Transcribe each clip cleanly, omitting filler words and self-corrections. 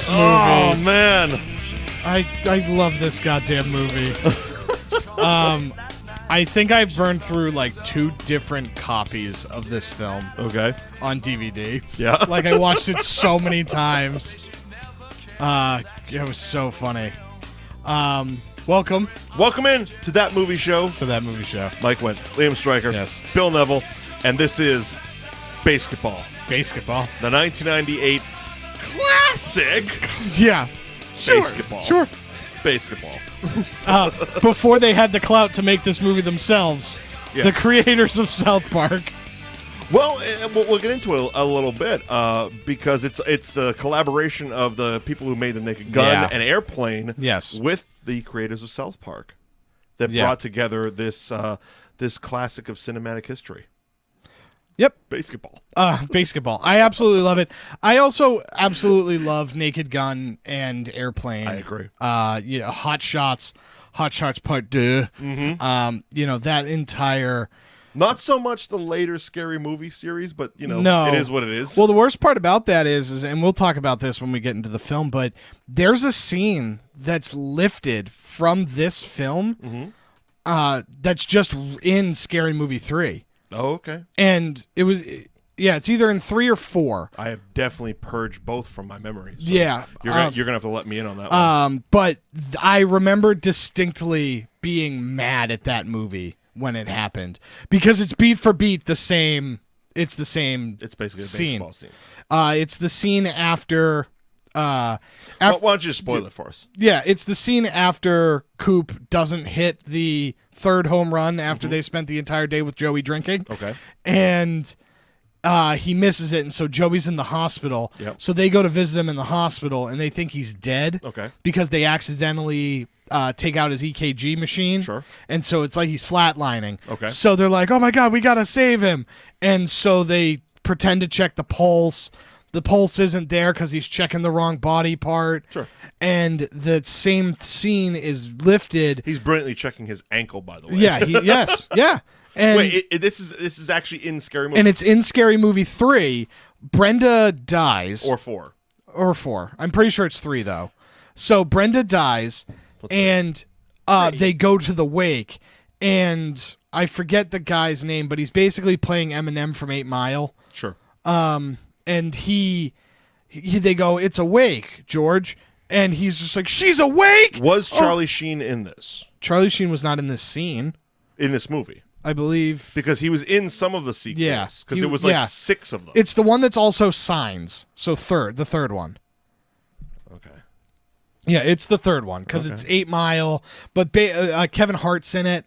this movie. Oh, man. I love this goddamn movie. I think I've burned through like 2 different copies of this film. Okay. On DVD. Yeah. Like I watched it so many times. It was so funny. Welcome in to That Movie Show. to That Movie Show. Mike Wendt, Liam Stryker, Yes. Bill Neville, and this is BASEketball, BASEketball. the 1998 classic Yeah. BASEketball. Sure. BASEketball. Before they had the clout to make this movie themselves, Yeah. the creators of South Park. Well, we'll get into it a little bit because it's a collaboration of the people who made The Naked Gun Yeah. and Airplane Yes. with the creators of South Park that Yeah. brought together this classic of cinematic history. Yep. BASEketball. BASEketball. I absolutely love it. I also absolutely love Naked Gun and Airplane. I agree. Yeah, Hot Shots Part 2. Mm-hmm. That entire... Not so much the later Scary Movie series, but, No. it is what it is. Well, the worst part about that is, and we'll talk about this when we get into the film, but there's a scene that's lifted from this film that's just in Scary Movie 3. Oh, okay. And it was... Yeah, it's either in 3 or 4. I have definitely purged both from my memory. So Yeah. You're gonna have to let me in on that one. But I remember distinctly being mad at that movie when it happened because it's beat for beat the same. It's the same. It's basically a scene. baseball scene. It's the scene after. Why don't you spoil it for us? Yeah, it's the scene after Coop doesn't hit the 3rd home run after they spent the entire day with Joey drinking. Okay. And he misses it, and so Joey's in the hospital. Yep. So they go to visit him in the hospital, and they think he's dead. Okay. Because they accidentally take out his EKG machine. Sure. And so it's like he's flatlining. Okay. So they're like, oh my God, we got to save him. And so they pretend to check the pulse. The pulse isn't there because he's checking the wrong body part. Sure. And the same scene is lifted. He's brilliantly checking his ankle, by the way. Yeah. Yes. Yeah. And Wait, this is actually in Scary Movie. and it's in Scary Movie 3. Brenda dies. Or 4. Or 4. I'm pretty sure it's 3, though. So Brenda dies, and they go to the wake, and I forget the guy's name, but he's basically playing Eminem from 8 Mile. Sure. And they go, it's a wake, George. And he's just like, she's awake! Was Charlie Sheen in this? Charlie Sheen was not in this scene, In this movie? I believe. Because he was in some of the sequels. Yeah. Because it was like 6 of them. It's the one that's also Signs. So the third one. Okay. Yeah, it's the third one because it's 8 Mile, but Kevin Hart's in it.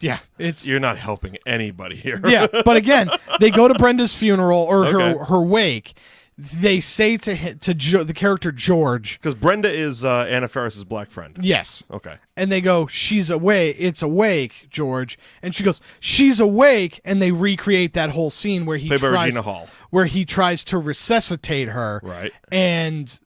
Yeah, it's You're not helping anybody here. yeah, but again, they go to Brenda's funeral or Okay. her wake. They say to the character George, Because Brenda is Anna Faris's black friend. yes, Okay. and they go, she's awake. It's awake, George, and she goes, she's awake, and they recreate that whole scene where he Played by tries Regina Hall. where he tries to resuscitate her, Right. and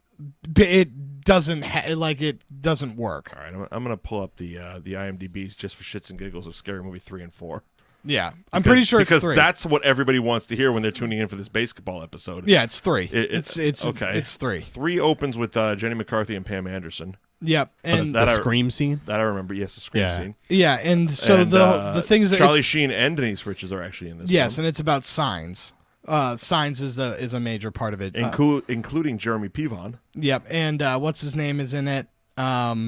it doesn't it doesn't work. All right. I'm going to pull up the IMDb's just for shits and giggles of Scary Movie 3 and 4. Yeah, I'm pretty sure it's 3. Because that's what everybody wants to hear when they're tuning in for this BASEketball episode. Yeah, it's 3. It's okay. It's 3. 3 opens with Jenny McCarthy and Pam Anderson. Yep, and that The I- scream scene? That I remember. Yes, the scream yeah, scene. yeah, and so And, the things that Charlie Sheen and Denise Richards are actually in this. yes, film. and it's about signs. Signs is a major part of it. Including Jeremy Piven. Yep, and what's his name is in it? Oh,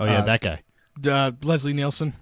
yeah, that guy. Leslie Nielsen.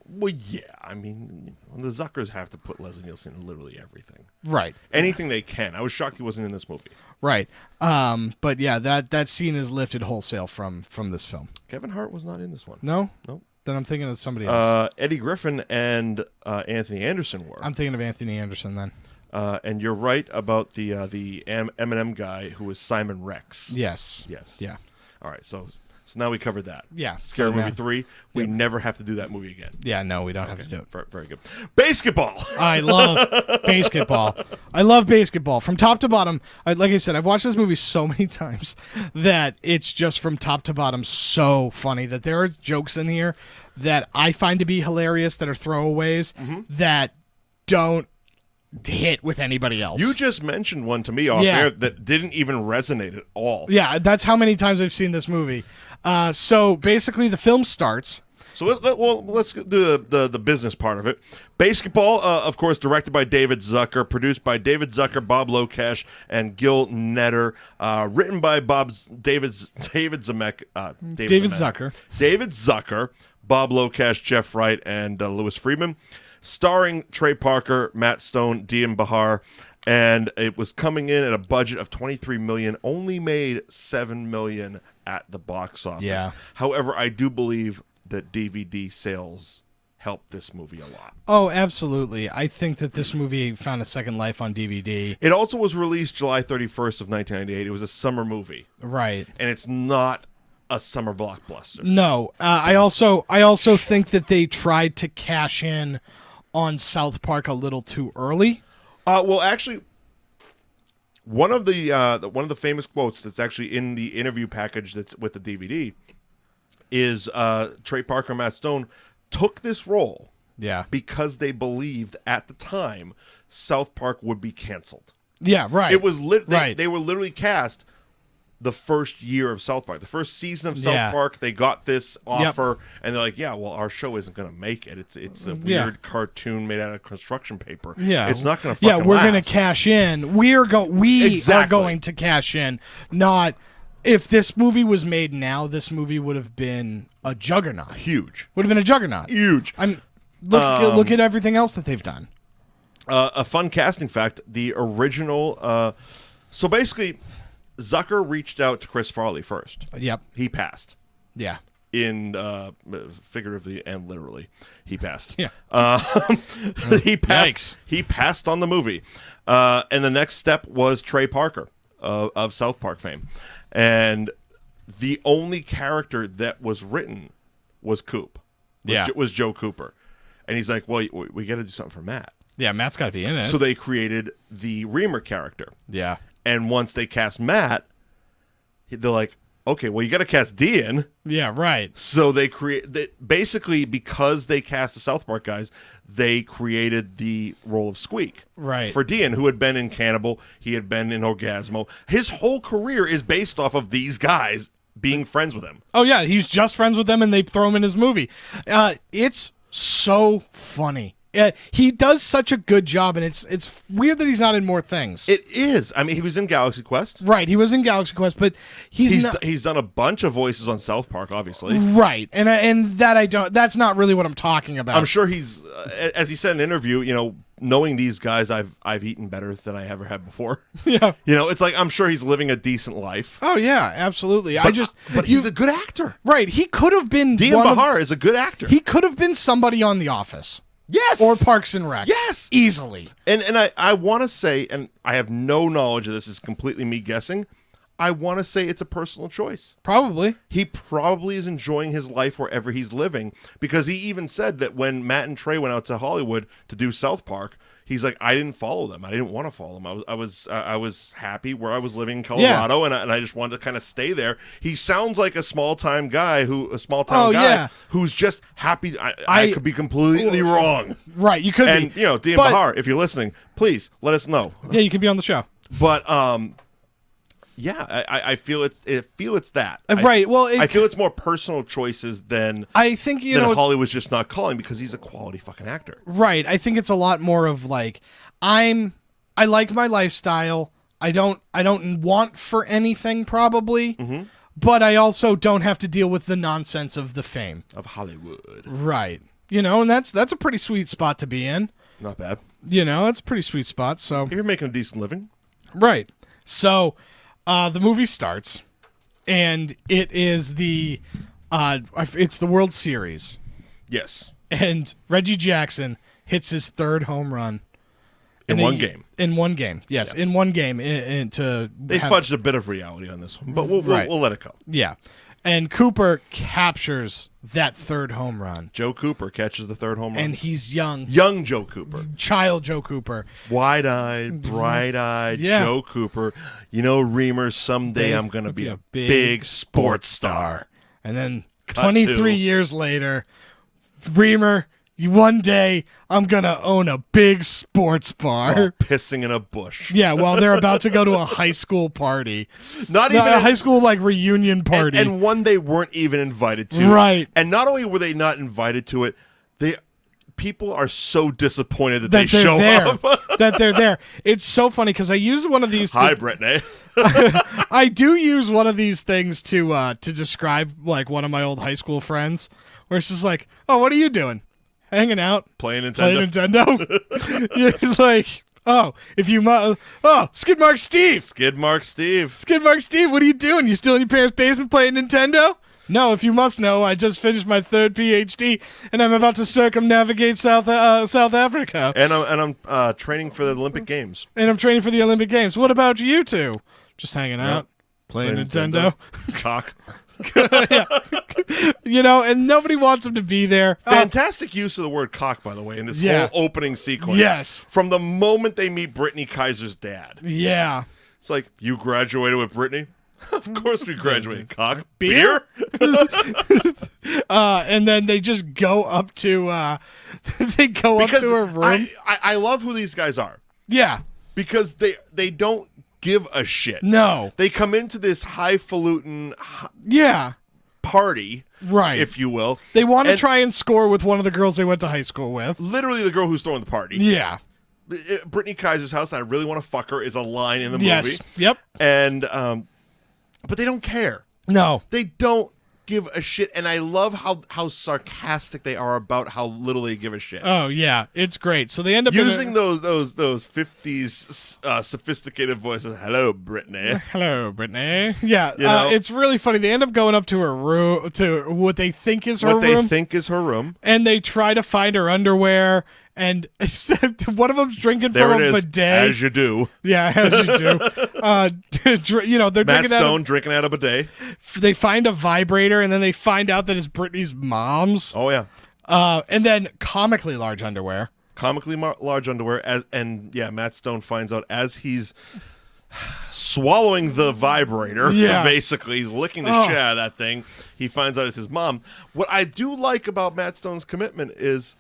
Well, yeah. I mean, the Zuckers have to put Leslie Nielsen in literally everything. Right. Anything they can. I was shocked he wasn't in this movie. Right. But yeah, that scene is lifted wholesale from this film. Kevin Hart was not in this one. No? Nope. Then I'm thinking of somebody else. Eddie Griffin and Anthony Anderson were. I'm thinking of Anthony Anderson then. And you're right about the Eminem guy who was Simon Rex. Yes. Yes. Yeah. All right. So now we covered that. Yeah. Scary so Movie now- 3. We never have to do that movie again. Yeah, no, we don't have to do it. Very, very good. BASEketball. I love BASEketball. I love BASEketball from top to bottom. Like I said, I've watched this movie so many times that it's just from top to bottom so funny that there are jokes in here that I find to be hilarious that are throwaways that don't hit with anybody else. You just mentioned one to me off air that didn't even resonate at all. Yeah, that's how many times I've seen this movie. So basically, the film starts. So let's do the business part of it. BASEketball, of course, directed by David Zucker, produced by David Zucker, Bob Locash, and Gil Netter, written by David Zucker, Bob Locash, Jeff Wright, and Louis Friedman, starring Trey Parker, Matt Stone, Dian Bahar, and it was coming in at a budget of $23 million, only made $7 million at the box office. Yeah. However, I do believe that DVD sales helped this movie a lot. Oh, absolutely. I think that this movie found a second life on DVD. It also was released July 31st of 1998. It was a summer movie. Right. And it's not a summer blockbuster. No. I also think that they tried to cash in on South Park a little too early. Well, actually, one of the famous quotes that's actually in the interview package that's with the DVD is Trey Parker and Matt Stone took this role because they believed at the time South Park would be canceled. Yeah, right. It was they were literally cast the first year of South Park. The first season of South Park, they got this offer, and they're like, yeah, well, our show isn't going to make it. It's a weird cartoon made out of construction paper. Yeah. It's not going to fucking we're last. going to cash in. We are going to cash in, not... If this movie was made now, this movie would have been a juggernaut. Huge. Would have been a juggernaut. Huge. Look at everything else that they've done. A fun casting fact, the original... so basically, Zucker reached out to Chris Farley first. Yep. He passed. Yeah. In figuratively and literally. He passed. Yeah. He passed. Yikes. He passed on the movie. And the next step was Trey Parker of South Park fame. And the only character that was written was Coop. Was Joe Cooper. And he's like, well, we got to do something for Matt. Yeah, Matt's got to be in it. So they created the Remer character. Yeah. And once they cast Matt, they're like, okay, well, you got to cast Dian. Yeah, right. So they basically, because they cast the South Park guys, they created the role of Squeak. Right. For Dian, who had been in Cannibal, he had been in Orgasmo. His whole career is based off of these guys being friends with him. Oh, yeah, he's just friends with them, and they throw him in his movie. It's so funny. He does such a good job, and it's weird that he's not in more things. It is. I mean, he was in Galaxy Quest. Right, he was in Galaxy Quest, but he's done a bunch of voices on South Park, obviously. Right, and that I don't. That's not really what I'm talking about. I'm sure he's, as he said in an interview, knowing these guys, I've eaten better than I ever have before. Yeah, it's like I'm sure he's living a decent life. Oh yeah, absolutely. But he's a good actor. Right, he could have been. Dian Bahar is a good actor. He could have been somebody on The Office. Yes. Or Parks and Rec. Yes. Easily. And I want to say, and I have no knowledge of this, is completely me guessing, I want to say it's a personal choice. Probably. He probably is enjoying his life wherever he's living, because he even said that when Matt and Trey went out to Hollywood to do South Park, he's like, I didn't follow them. I didn't want to follow them. I was happy where I was living in Colorado, and I just wanted to kind of stay there. He sounds like a small town guy who's just happy. I could be completely wrong. Right, you could be. And Dian Bahar, if you're listening, please let us know. Yeah, you can be on the show. But I feel it's that. Right. I feel it's more personal choices than I think Hollywood's just not calling, because he's a quality fucking actor. Right. I think it's a lot more of like I like my lifestyle. I don't want for anything probably, but I also don't have to deal with the nonsense of the fame of Hollywood. Right. And that's a pretty sweet spot to be in. Not bad. That's a pretty sweet spot. So if you're making a decent living. Right. So the movie starts, and it is it's the World Series. Yes. And Reggie Jackson hits his third home run. In one game. In one game, yes. Yeah. In one game. They fudged a bit of reality on this one, but we'll let it go. Yeah. And Cooper captures that third home run. Joe Cooper catches the third home run. And he's young. Young Joe Cooper. Child Joe Cooper. Wide-eyed, bright-eyed Joe Cooper. Remer, someday I'm going to be a big sports star. And then 23 years later, Remer one day I'm gonna own a big sports bar. While pissing in a bush. Yeah, while they're about to go to a high school party. Not even a high school like reunion party. And one they weren't even invited to. Right. And not only were they not invited to it, people are so disappointed that they show up. That they're there. It's so funny because I use one of these. Hi, Brittany. I do use one of these things to describe like one of my old high school friends, where it's just like, oh, what are you doing? Hanging out, playing Nintendo. You're like, oh, Skidmark Steve, what are you doing? You still in your parents' basement playing Nintendo? No, if you must know, I just finished my 3rd PhD, and I'm about to circumnavigate South Africa. And I'm training for the Olympic Games. What about you two? Just hanging out, playing Nintendo. Cock. And nobody wants him to be there. Fantastic use of the word cock, by the way, in this whole opening sequence. Yes. From the moment they meet Brittany Kaiser's dad. Yeah. It's like, you graduated with Brittany? Of course we graduated. Cock. Beer? And then they just go up to up to her room. I love who these guys are. Yeah. Because they don't give a shit. No. They come into this highfalutin party, right, if you will. They want to try and score with one of the girls they went to high school with. Literally the girl who's throwing the party. Yeah. Brittany Kaiser's house, and I really want to fuck her, is a line in the movie. Yes. Yep. And but they don't care. No. They don't give a shit, and I love how sarcastic they are about how little they give a shit. Oh yeah, it's great. So they end up using those 50s sophisticated voices. Hello, Brittany. Hello, Brittany. Yeah, it's really funny. They end up going up to her room, to what they think is her room. And they try to find her underwear. And one of them's drinking from a bidet. As you do. Yeah, as you do. They're Matt Stone drinking out of a bidet. They find a vibrator, and then they find out that it's Brittany's mom's. Oh, yeah. And then comically large underwear. Large underwear. Matt Stone finds out as he's swallowing the vibrator. Yeah. Basically, he's licking the shit out of that thing. He finds out it's his mom. What I do like about Matt Stone's commitment is...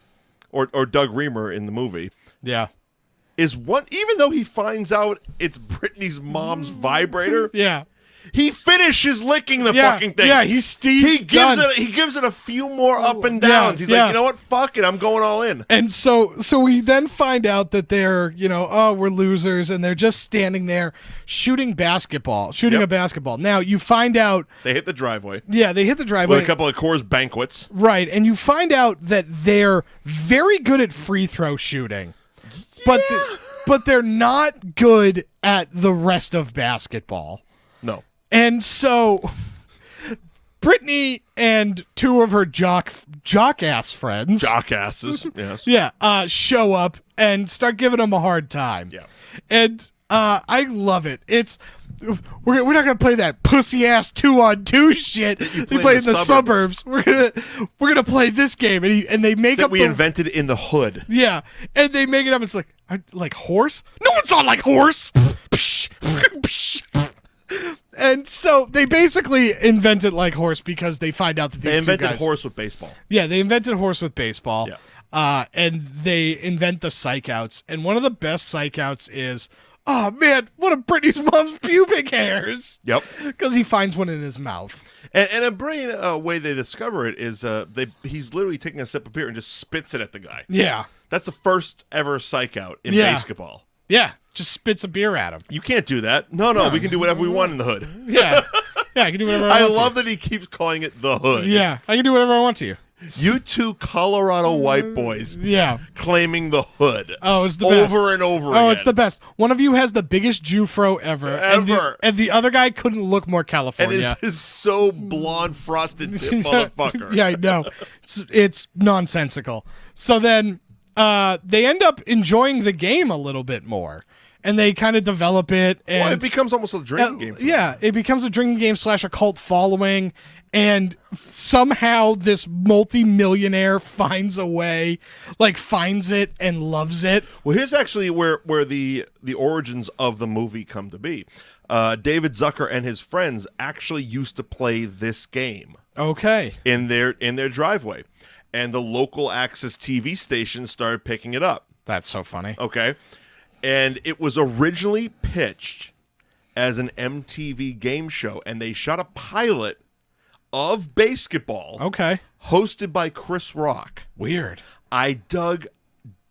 Or Doug Remer in the movie. Yeah. Is even though he finds out it's Brittany's mom's vibrator. Yeah. He finishes licking the fucking thing. Yeah, he gives it a few more up and downs. He's like, you know what? Fuck it, I'm going all in. And so we then find out that they're, we're losers, and they're just standing there shooting a basketball. Now you find out they hit the driveway. Yeah, they hit the driveway with a couple of Coors Banquets. Right, and you find out that they're very good at free throw shooting, but they're not good at the rest of basketball. No. And so Brittany and two of her jock-ass friends. Jock-asses, yes. Yeah, show up and start giving them a hard time. Yeah. And I love it. We're not going to play that pussy-ass 2-on-2 shit they play in the suburbs. We're gonna play this game. And they make that up we invented in the hood. Yeah. And they make it up. It's like horse? No, it's not like horse. And so they basically invented like horse because they find out that they invented horse with baseball. Yeah, they invented horse with baseball. Yeah. And they invent the psych outs. And one of the best psych outs is, oh man, one of Brittany's mom's pubic hairs. Yep. Because he finds one in his mouth. And a brilliant way they discover it is he's literally taking a sip of beer and just spits it at the guy. Yeah. That's the first ever psych out in basketball. Yeah. Just spits a beer at him. You can't do that. No, we can do whatever we want in the hood. Yeah. Yeah, I can do whatever I want. I love that he keeps calling it the hood. Yeah, I can do whatever I want to you. You two Colorado white boys claiming the hood. Oh, it's the best. Over and over again. Oh, it's the best. One of you has the biggest Jufro ever. And the other guy couldn't look more California. And is so blonde frosted tip motherfucker. Yeah, I know. It's nonsensical. So then they end up enjoying the game a little bit more. And they kind of develop it. And it becomes almost a drinking game. Yeah, it becomes a drinking game / a cult following. And somehow this multi-millionaire finds a way, finds it and loves it. Well, here's actually where the origins of the movie come to be. David Zucker and his friends actually used to play this game. Okay. In their driveway. and the local access TV station started picking it up. That's so funny. Okay. And it was originally pitched as an MTV game show, and they shot a pilot of BASEketball. Okay. Hosted by Chris Rock. Weird. I dug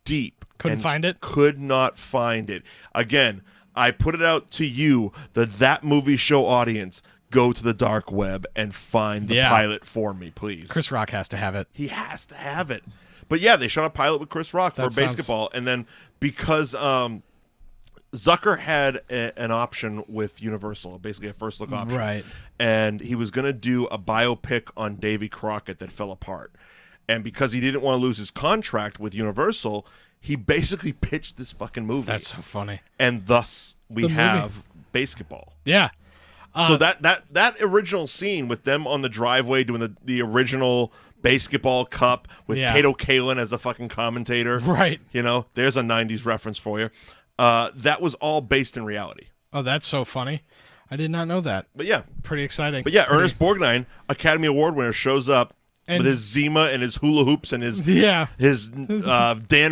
deep. Couldn't find it? Could not find it. Again, I put it out to you, that movie show audience, go to the dark web and find the pilot for me, please. Chris Rock has to have it. He has to have it. But yeah, they shot a pilot with Chris Rock for BASEketball, and then because Zucker had an option with Universal, basically a first look option. Right. And he was going to do a biopic on Davy Crockett that fell apart. And because he didn't want to lose his contract with Universal, he basically pitched this fucking movie. That's so funny. And thus we have BASEketball. Yeah. So that original scene with them on the driveway doing the original BASEketball Cup with Kato Kalin as the fucking commentator. Right. You know, there's a 90s reference for you. That was all based in reality. Oh, that's so funny. I did not know that. But yeah. Pretty exciting. But yeah, Ernest Borgnine, Academy Award winner, shows up with his Zima and his hula hoops and his Dan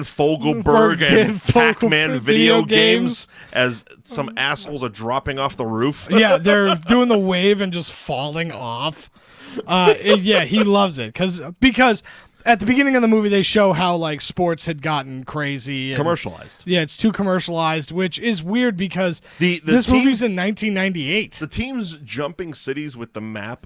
Fogelberg and Pac-Man video games as some assholes are dropping off the roof. Yeah, they're doing the wave and just falling off. He loves it because at the beginning of the movie they show how like sports had gotten crazy and, commercialized. Yeah, it's too commercialized, which is weird because this movie's in 1998. The teams jumping cities with the map,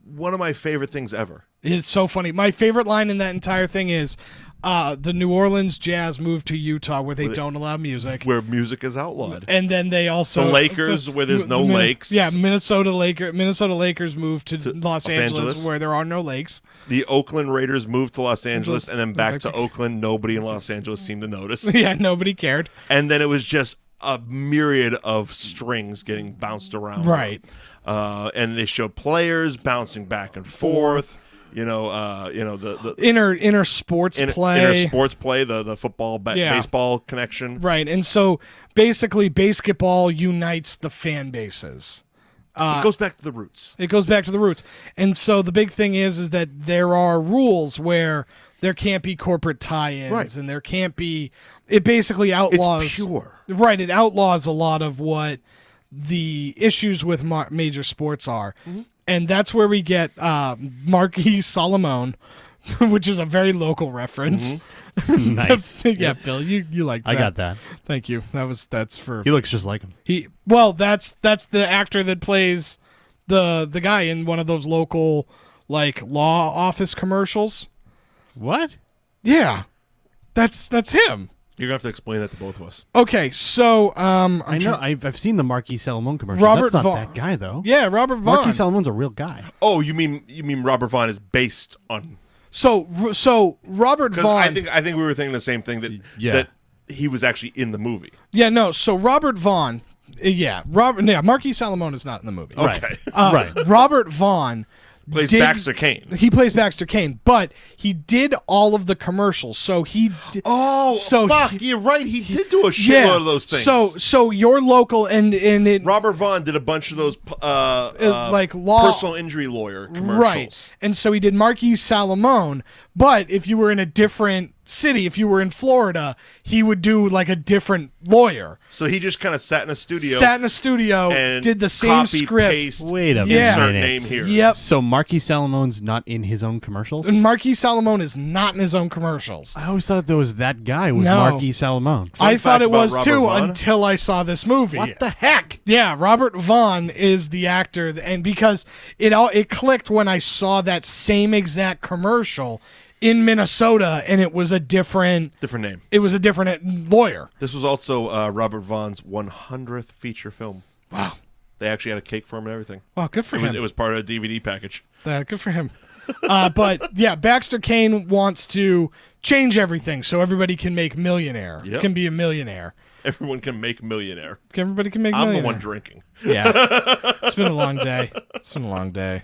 one of my favorite things ever. It's so funny. My favorite line in that entire thing is the New Orleans Jazz moved to Utah where they don't allow music. Where music is outlawed. And then they also... The Lakers where there's no lakes. Yeah, Minnesota Lakers moved to Los Angeles where there are no lakes. The Oakland Raiders moved to Los Angeles and then back to Oakland. Nobody in Los Angeles seemed to notice. Yeah, nobody cared. And then it was just a myriad of strings getting bounced around. Right. And they showed players bouncing back and forth. The inner sports play, the football baseball connection, right? And so basically, BASEketball unites the fan bases. It goes back to the roots. And so the big thing is that there are rules where there can't be corporate tie-ins, and there can't be. It basically outlaws. It's pure. Right. It outlaws a lot of what the issues with major sports are. Mm-hmm. And that's where we get Marquis Solomon, which is a very local reference. Mm-hmm. Nice. Yeah, Bill, you like that. I got that. Thank you. That's for... He looks just like him. That's the actor that plays the guy in one of those local like law office commercials. What? Yeah. That's him. You're going to have to explain that to both of us. Okay, so... I know. I've seen the Marquis Salomon commercial. Robert That's not Vaughn. that guy, though. Yeah, Robert Vaughn. Marquis Salomon's a real guy. Oh, you mean Robert Vaughn is based on... So Robert Vaughn... I think we were thinking the same thing, that he was actually in the movie. Yeah, no, so Robert Vaughn... Marquis Salomon is not in the movie. Okay. Right. Robert Vaughn... Plays Baxter Kane. He plays Baxter Kane, but he did all of the commercials. So he. You're right. He did do a shitload of those things. So your local and it. Robert Vaughn did a bunch of those like law personal injury lawyer commercials. Right, and so he did Marquis Salomon. But if you were in a different city, if you were in Florida, he would do like a different lawyer. So he just kind of sat in a studio, and did the same script. Paste, wait a insert minute. name here. Yep. So Marquis Salomon's not in his own commercials? And Marquis Salomon is not in his own commercials. I always thought there was that guy was No. Marquis Salomon. I thought it was Robert too Vaughn? until I saw this movie. What the heck? Yeah, Robert Vaughn is the actor, and because it clicked when I saw that same exact commercial in Minnesota, and it was a different name. It was a different lawyer. This was also Robert Vaughn's 100th feature film. Wow. They actually had a cake for him and everything. Wow, good for him. It was part of a DVD package. Good for him. But yeah, Baxter Kane wants to change everything so everybody can make millionaire. Yep. Can be a millionaire. Everyone can make millionaire. Everybody can make I'm millionaire. the one drinking. Yeah. It's been a long day.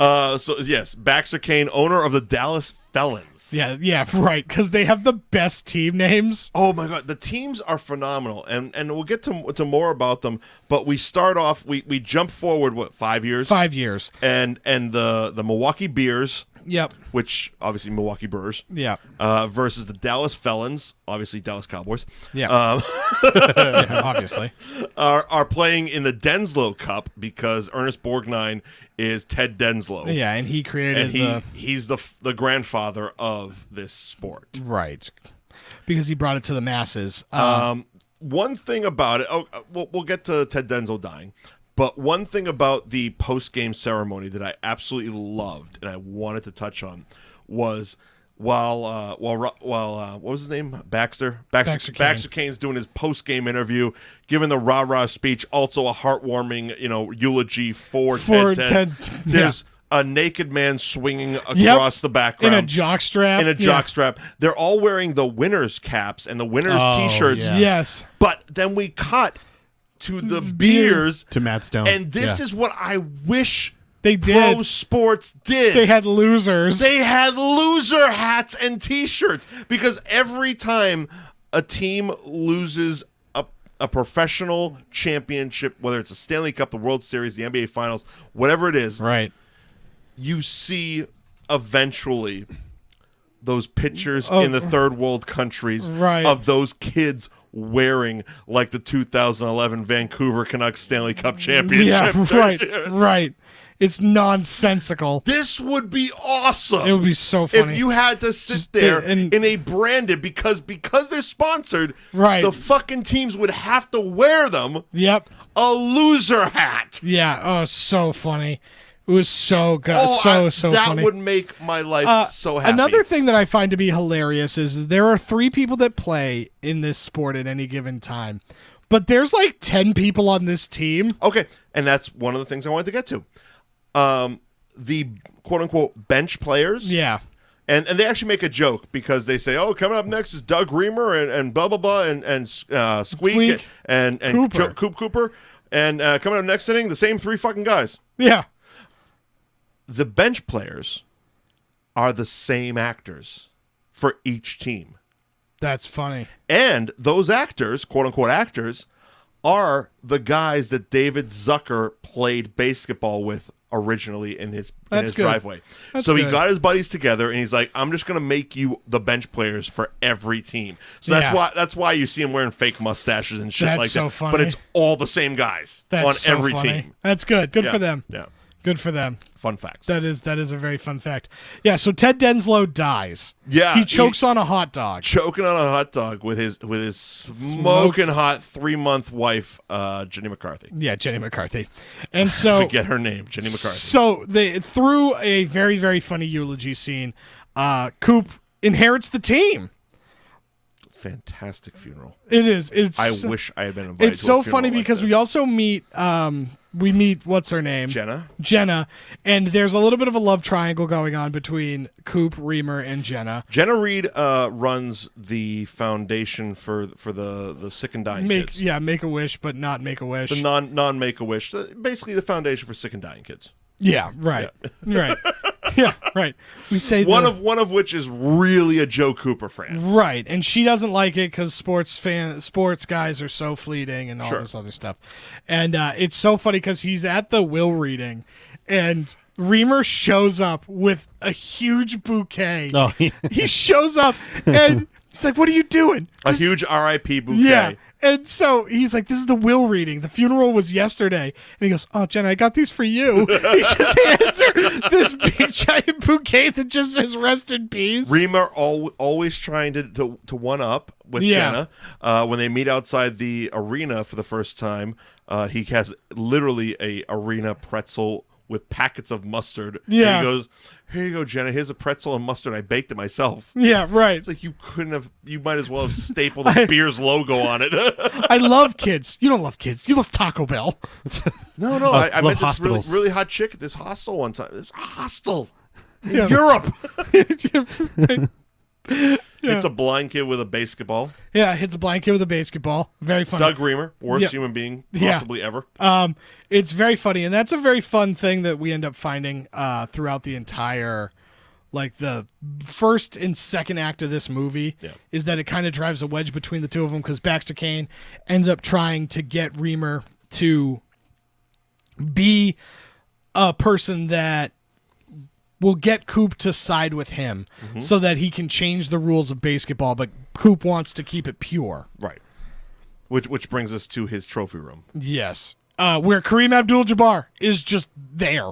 So yes, Baxter Kane, owner of the Dallas Felons. Yeah, right, because they have the best team names. Oh my God, the teams are phenomenal, and we'll get to more about them. But we start off, we jump forward 5 years? 5 years, and the Milwaukee Bears Yep. which obviously Milwaukee Brewers, Yeah. versus the Dallas Felons, obviously Dallas Cowboys. Yeah. Yeah, obviously. Are playing in the Denslow Cup because Ernest Borgnine is Ted Denslow. Yeah, and he created And he's the grandfather of this sport. right, because he brought it to the masses. One thing about it, we'll get to Ted Denslow dying, but one thing about the post-game ceremony that I absolutely loved and I wanted to touch on was while what was his name? Baxter Kane's doing his post-game interview, giving the rah-rah speech, also a heartwarming, eulogy for Ted. There's a naked man swinging across the background in a jockstrap. They're all wearing the winners caps and the winners t-shirts. Yeah. Yes. But then we cut to the beers To Matt Stone. and this is what I wish They did. pro sports did. They had losers. They had loser hats and t-shirts because every time a team loses a professional championship, whether it's a Stanley Cup, the World Series, the NBA Finals, whatever it is, right. you see eventually those pictures in the third world countries Right. of those kids wearing like the 2011 Vancouver Canucks Stanley Cup championship. Yeah, right. It's nonsensical. This would be awesome. It would be so funny. if you had to sit there and- in a branded because they're sponsored. Right. The fucking teams would have to wear them. Yep. A loser hat. Yeah. Oh, so funny. It was so good. So that funny. would make my life so happy. Another thing that I find to be hilarious is there are 3 people that play in this sport at any given time, but there's like 10 people on this team. Okay, and that's one of the things I wanted to get to. The quote-unquote bench players. Yeah. And they actually make a joke because they say, "Oh, coming up next is Doug Remer and blah blah blah and Squeak and Cooper. Cooper and coming up next inning, the same 3 fucking guys." Yeah. The bench players are the same actors for each team, That's funny. and those actors, quote unquote actors, are the guys that David Zucker played basketball with originally in his That's good. driveway. That's so he good. got his buddies together and he's like, I'm just gonna make you the bench players for every team. So that's why you see him wearing fake mustaches and shit That's like so that. funny. But it's all the same guys That's on so every funny. team. That's good. Good Yeah. for them. Yeah. Good for them. Fun facts. That is a very fun fact. Yeah, so Ted Denslow dies. Yeah, He chokes on a hot dog. Choking on a hot dog with his smoking hot 3-month wife, Jenny McCarthy. Yeah, Jenny McCarthy. And so Forget her name, Jenny McCarthy. So they through a very, very funny eulogy scene, Coop inherits the team. Fantastic funeral. It is. I wish I had been invited. It's to a so funeral funny like because this. we also meet what's her name? Jenna, and there's a little bit of a love triangle going on between Coop, Remer, and Jenna. Jenna Reed runs the foundation for the sick and dying kids. Yeah, Make-A-Wish, but not Make-A-Wish. The non Make-A-Wish, basically the foundation for sick and dying kids. Yeah, right, right. Yeah, right. We say one of which is really a Joe Cooper fan. Right, and she doesn't like it because sports guys are so fleeting and all Sure. this other stuff. And it's so funny because he's at the will reading, and Remer shows up with a huge bouquet. Oh, yeah. He shows up, and he's like, "What are you doing?" A huge R.I.P. bouquet. Yeah. And so he's like, "This is the will reading. The funeral was yesterday." And he goes, "Oh, Jenna, I got these for you." He just hands her this big giant bouquet that just says "Rest in peace." Remer always trying to one up with Yeah. Jenna. When they meet outside the arena for the first time, he has literally a arena pretzel with packets of mustard. Yeah. And he goes, "Here you go, Jenna. Here's a pretzel and mustard. I baked it myself." Yeah, right. It's like you might as well have stapled the beer's logo on it. I love kids. You don't love kids. You love Taco Bell. No, I love met this hospitals. really hot chick at this hostel one time. This hostel in Yeah. Europe. Yeah. It's a blind kid with a basketball. Yeah, hits a blanket with a basketball. Very funny. Doug Remer, worst Yeah. human being Yeah. possibly ever. It's very funny, and that's a very fun thing that we end up finding throughout the entire, like the first and second act of this movie, Yeah. is that it kind of drives a wedge between the two of them because Baxter Kane ends up trying to get Remer to be a person that will get Coop to side with him so that he can change the rules of BASEketball, but Coop wants to keep it pure. Right. Which brings us to his trophy room. Yes. Where Kareem Abdul-Jabbar is just there.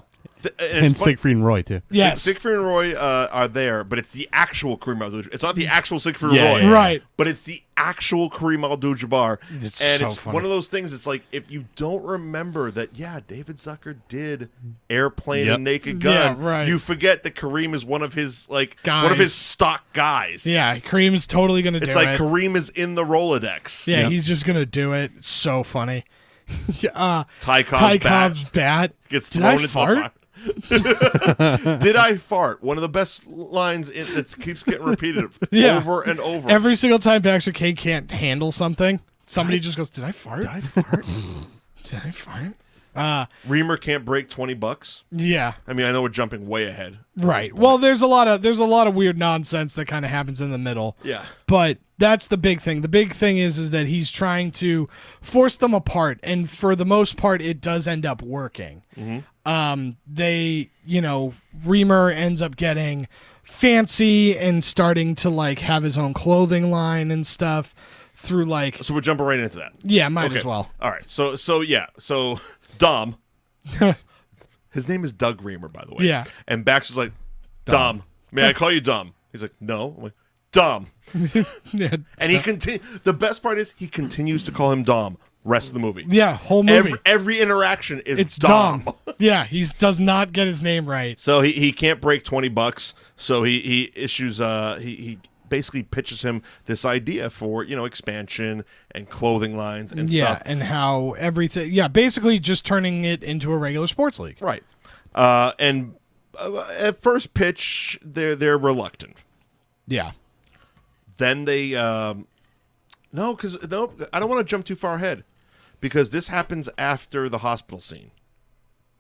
And Siegfried and Roy, too. Yes. Siegfried and Roy are there, but it's the actual Kareem Abdul-Jabbar. It's not the actual Siegfried Yeah, and Roy. yeah, yeah. Right. But it's the actual Kareem Abdul-Jabbar. It's and so it's funny. one of those things, it's like, if you don't remember that, David Zucker did Airplane and Naked Gun, Yeah, right. you forget that Kareem is one of his, like, Guys. one of his stock guys. Yeah, Kareem's totally going to do it. It's like Kareem is in the Rolodex. Yeah, Yep. he's just going to do it. It's so funny. Ty Cobb's bat. gets Did thrown I into fart? the fire. Did I fart? One of the best lines that keeps getting repeated Yeah. over and over. Every single time Baxter K can't handle something, somebody just goes, "Did I fart? Did I fart? Did I fart?" Remer can't break $20. Yeah. I mean, I know we're jumping way ahead. Right. Well, there's a lot of weird nonsense that kind of happens in the middle. Yeah. But that's the big thing. The big thing is that he's trying to force them apart, and for the most part, it does end up working. Remer ends up getting fancy and starting to like have his own clothing line and stuff through like. So we're jumping right into that. Yeah, might as well. All right. So Dom. His name is Doug Remer, by the way. Yeah. And Baxter's like, Dom. May I call you Dom? He's like, no. I'm like, Dom. Yeah. And he the best part is he continues to call him Dom rest of the movie. Yeah, whole movie. Every interaction is It's Dom. Yeah, he does not get his name right. So he can't break $20. So he issues he basically pitches him this idea for expansion and clothing lines and stuff. And how everything. Yeah, basically just turning it into a regular sports league. Right. And at first pitch, they're reluctant. Yeah. Then they I don't want to jump too far ahead because this happens after the hospital scene.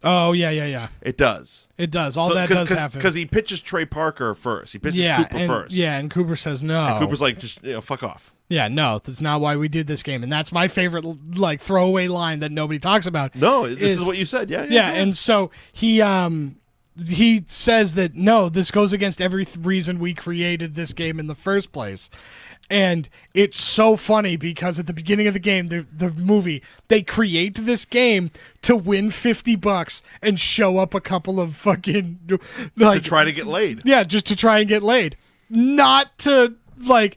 Oh yeah. It does. It does. All that does happen because he pitches Trey Parker first. He pitches Cooper first. Yeah, and Cooper says no. And Cooper's like, just fuck off. Yeah, no, that's not why we do this game, and that's my favorite like throwaway line that nobody talks about. No, this is what you said. Yeah. And so he says that no, this goes against every reason we created this game in the first place. And it's so funny because at the beginning of the game, the movie, they create this game to win $50 and show up a couple of fucking like to try to get laid. Yeah, just to try and get laid, not to like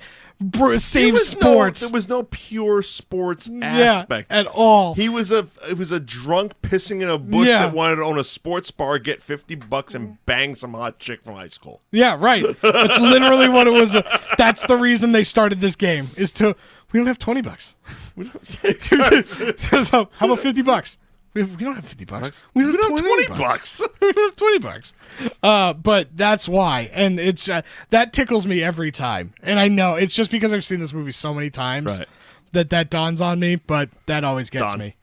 save sports. There was no pure sports aspect at all. It was a drunk pissing in a bush that wanted to own a sports bar, get $50 and bang some hot chick from high school. Yeah, right. That's literally what it was. That's the reason they started this game is to we don't have $20. So, how about $50? We don't have $50. We don't have $20. We don't have $20. But that's why, and it's that tickles me every time. And I know it's just because I've seen this movie so many times that dawns on me. But that always gets me.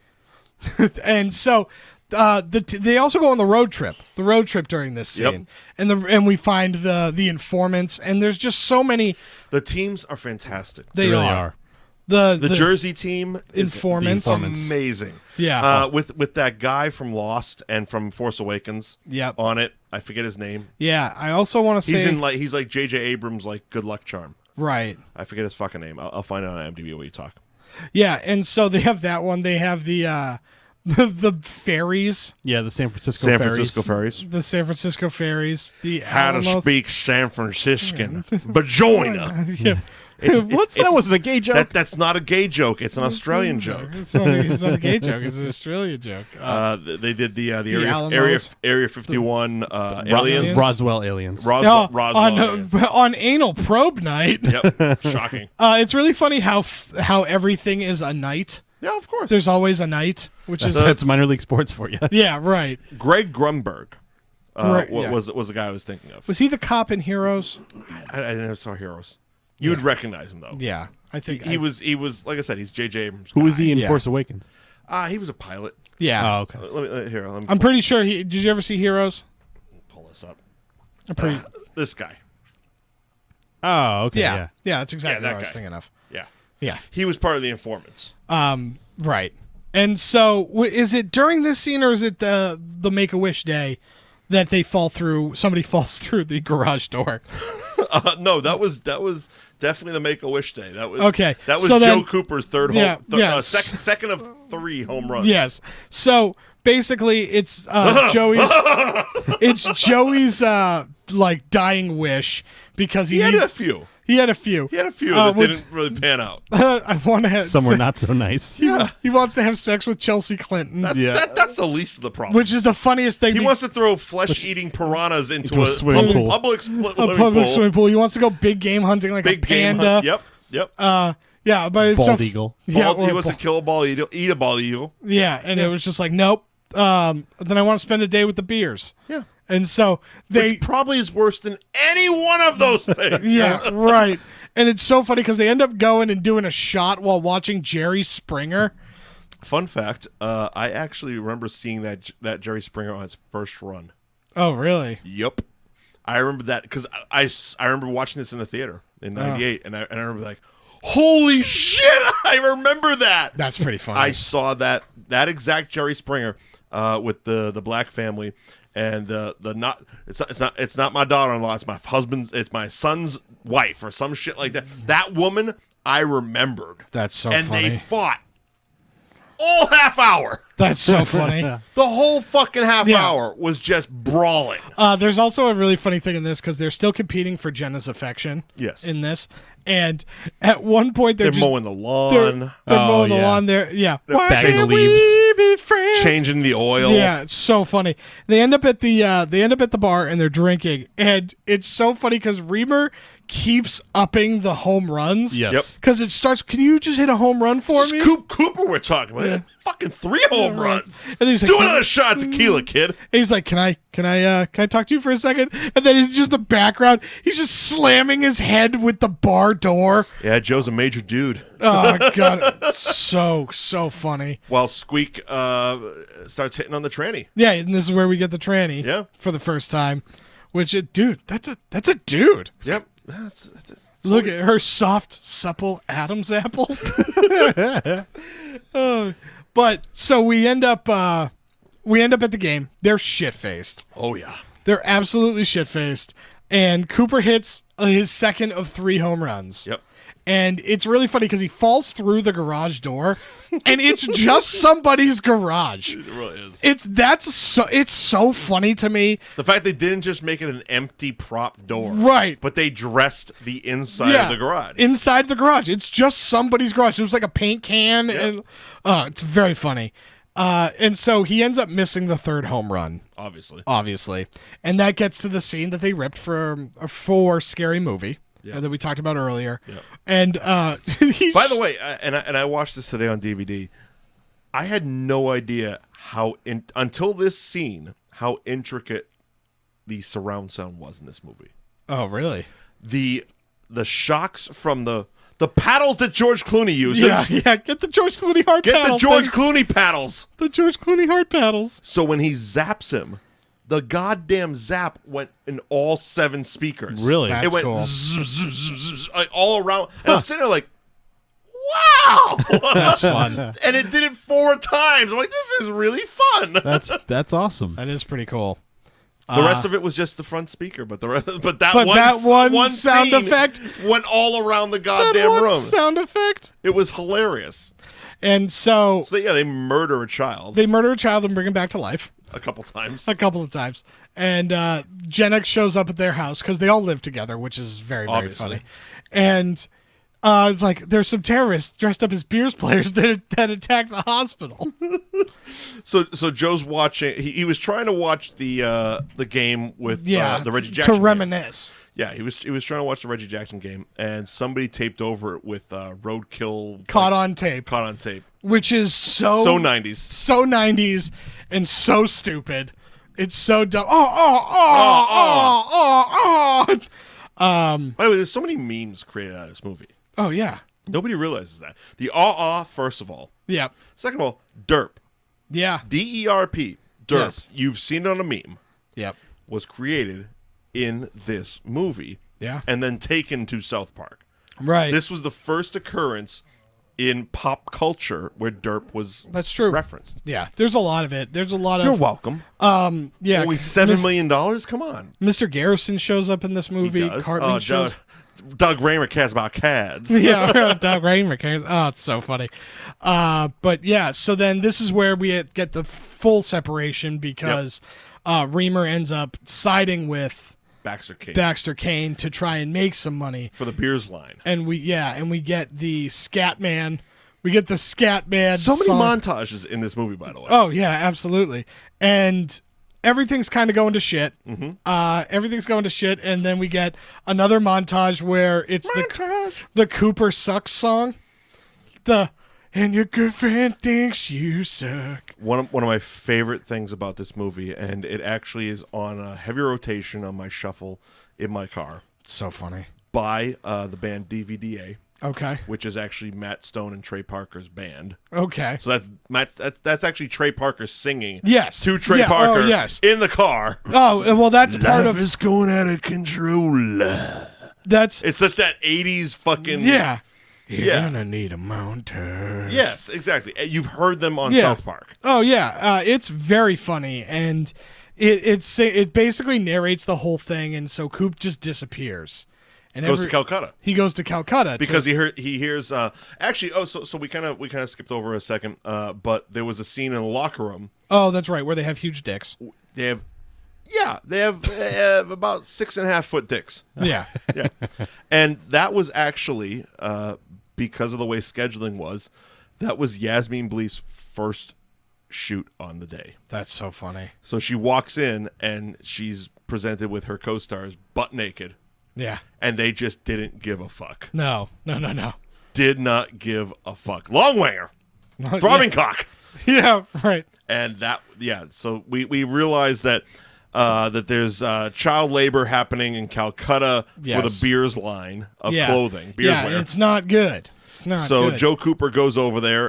And so they also go on the road trip. The road trip during this scene, and we find the informants. And there's just so many. The teams are fantastic. They really are. are. The Jersey team is informants. amazing. Yeah. With that guy from Lost and from Force Awakens on it. I forget his name. Yeah, I also want to say he's like J.J. Abrams' like good luck charm. Right. I forget his fucking name. I'll find it on IMDb while you talk. Yeah, and so they have that one. They have the ferries. Yeah, the San Francisco ferries. The San Francisco ferries. The How Alamos. to speak San Franciscan. Vagina. Yeah. That wasn't a gay joke. That's not a gay joke. It's an Australian joke. It's not a gay joke. It's an Australian joke. They did the Alamos. Area 51 aliens. Roswell aliens. Roswell on anal probe night. Yep. Shocking. It's really funny how everything is a night. Yeah, of course. There's always a night, which is That's minor league sports for you. yeah, right. Greg Grunberg Yeah. was the guy I was thinking of. Was he the cop in Heroes? I never saw Heroes. You would recognize him though. Yeah, I think He was like I said, he's J.J. Abrams. Who was he in Yeah. Force Awakens? He was a pilot. Yeah. Oh, okay. Let me I'm pretty sure he. Did you ever see Heroes? pull this up. I'm pretty. This guy. Oh, okay. Yeah. Yeah, that's exactly that what I was guy. thinking of. Yeah. Yeah. He was part of the informants. Right. And so, is it during this scene or is it the Make-A-Wish day that somebody falls through the garage door. No, that was definitely the Make-A-Wish day. That was Okay. That was So Joe then- Cooper's second of 3 home runs. Yes. So basically, it's Joey's. It's Joey's like dying wish because He had a few. He had a few. He had a few that didn't really pan out. I want to have Somewhere not so nice. Yeah. He wants to have sex with Chelsea Clinton, That's the least of the problem. which is the funniest thing. He wants to throw flesh-eating piranhas into a swimming pool. public swimming pool. He wants to go big game hunting like Big a game panda. hunt. Yep. Yeah, but it's Bald so eagle. Yeah, He wants to kill a bald eagle, eat a bald eagle. Yeah, and it was just like, nope. Then I want to spend a day with the beers. Yeah. And so they Which probably is worse than any one of those things. Yeah, right. And it's so funny because they end up going and doing a shot while watching Jerry Springer. Fun fact, I actually remember seeing that Jerry Springer on his first run. Oh, really? Yep. I remember that because I remember watching this in the theater in '98, and I remember like, holy shit! I remember that. That's pretty funny. I saw that exact Jerry Springer with the black family, and it's not my daughter-in-law. It's my husband's. It's my son's wife or some shit like that. That woman I remembered. That's so and funny. they fought all half hour. That's so funny. The whole fucking half Yeah. hour was just brawling. There's also a really funny thing in this because they're still competing for Jenna's affection. Yes. In this, and at one point They're just mowing the lawn, They're mowing the yeah. lawn. They're Why bagging the can't leaves. we be friends? changing the oil. Yeah, it's so funny. They end up at the bar and they're drinking, and it's so funny because Remer keeps upping the home runs. Yes. Yep. Because it starts. Can you just hit a home run for me? Cooper we're talking about. Fucking 3 home runs. And he's like, Do another shot of tequila, kid. And he's like, can I talk to you for a second? And then it's just the background. He's just slamming his head with the bar door. Yeah, Joe's a major dude. Oh god, so funny. While Squeak starts hitting on the tranny. Yeah, and this is where we get the tranny. Yeah. For the first time, dude, that's a dude. Yep. That's Look at her soft, supple Adam's apple. But so we end up at the game. They're shit faced. oh yeah. They're absolutely shit faced. And Cooper hits his second of 3 home runs. Yep. And it's really funny because he falls through the garage door, and it's just somebody's garage. It really is. It's so funny to me. The fact they didn't just make it an empty prop door. Right. But they dressed the inside of the garage. Inside the garage. It's just somebody's garage. It was like a paint can. Yep. And it's very funny. And so he ends up missing the 3rd home run, obviously. And that gets to the scene that they ripped from a Scary Movie that we talked about earlier. Yep. And By the way, and I watched this today on DVD. I had no idea until this scene how intricate the surround sound was in this movie. Oh, really? The shocks from the paddles that George Clooney uses. Yeah. Get the George Clooney hard Get paddle. the George Clooney paddles. The George Clooney hard paddles. So when he zaps him, the goddamn zap went in all 7 speakers. Really? That's It went cool. zzz, zzz, zzz, zzz, like all around. And I'm sitting there like, wow. That's fun. And it did it 4 times. I'm like, this is really fun. That's awesome. That is pretty cool. The rest of it was just the front speaker, but that that one sound scene effect went all around the that goddamn one room. sound effect. It was hilarious. And so So they murder a child they murder a child and bring him back to life a couple times. a couple of times. And Gen X shows up at their house because they all live together, which is very, very Obviously. funny. And it's like there's some terrorists dressed up as Beers players that attacked the hospital. So Joe's watching. He was trying to watch the game with the Reggie Jackson to game. reminisce. Yeah, he was trying to watch the Reggie Jackson game, and somebody taped over it with roadkill Caught on tape, which is so 90s. so 90s, and so stupid. It's so dumb. By the way, there's so many memes created out of this movie. Oh yeah, Nobody realizes that. The first of all. yeah, Second of all, derp. yeah, DERP. Derp. Yes. You've seen it on a meme. yep, Was created in this movie. yeah. And then taken to South Park. Right. This was the first occurrence in pop culture where derp was That's true. referenced. Yeah, there's a lot of it. There's a lot of. You're welcome. Yeah, Only $7 million? Come on. Mr. Garrison shows up in this movie. He does. Cartman shows. Doug Remer cares about cads. Yeah, Doug Remer cares. Oh, it's so funny. But yeah, so then this is where we get the full separation because Remer ends up siding with Baxter Kane to try and make some money for the beers line. And we get the Scat Man. We get the Scat Man. So many song. montages in this movie, by the way. Oh yeah, absolutely. And everything's kind of going to shit. Everything's going to shit, and then we get another montage where it's the Cooper Sucks song. And your girlfriend thinks you suck. One of my favorite things about this movie, and it actually is on a heavy rotation on my shuffle in my car. So funny. By the band DVDA. Okay. Which is actually Matt Stone and Trey Parker's band. Okay. So that's actually Trey Parker singing. Yes. To Trey Parker. In the car. Oh well, that's part of. Life is going out of control. It's just that 80s fucking. Yeah. You're gonna need a montage. Yes, exactly. You've heard them on South Park. Oh yeah, it's very funny, and it basically narrates the whole thing, and so Coop just disappears. And goes to Calcutta. He goes to Calcutta because he hears actually. Oh, so we kind of skipped over a second. But there was a scene in the locker room. Oh, that's right, where they have huge dicks. They have about 6.5 foot dicks. Yeah. Yeah. And that was actually because of the way scheduling was, that was Yasmin Bleeth's first shoot on the day. That's so funny. So she walks in and she's presented with her co-stars butt naked. Yeah. And they just didn't give a fuck. No. Did not give a fuck. Longwanger. Throbbing cock. Yeah, right. And so we realized that that there's child labor happening in Calcutta for the Beers line of clothing. Beers wear. It's not good. It's not so good. Joe Cooper goes over there.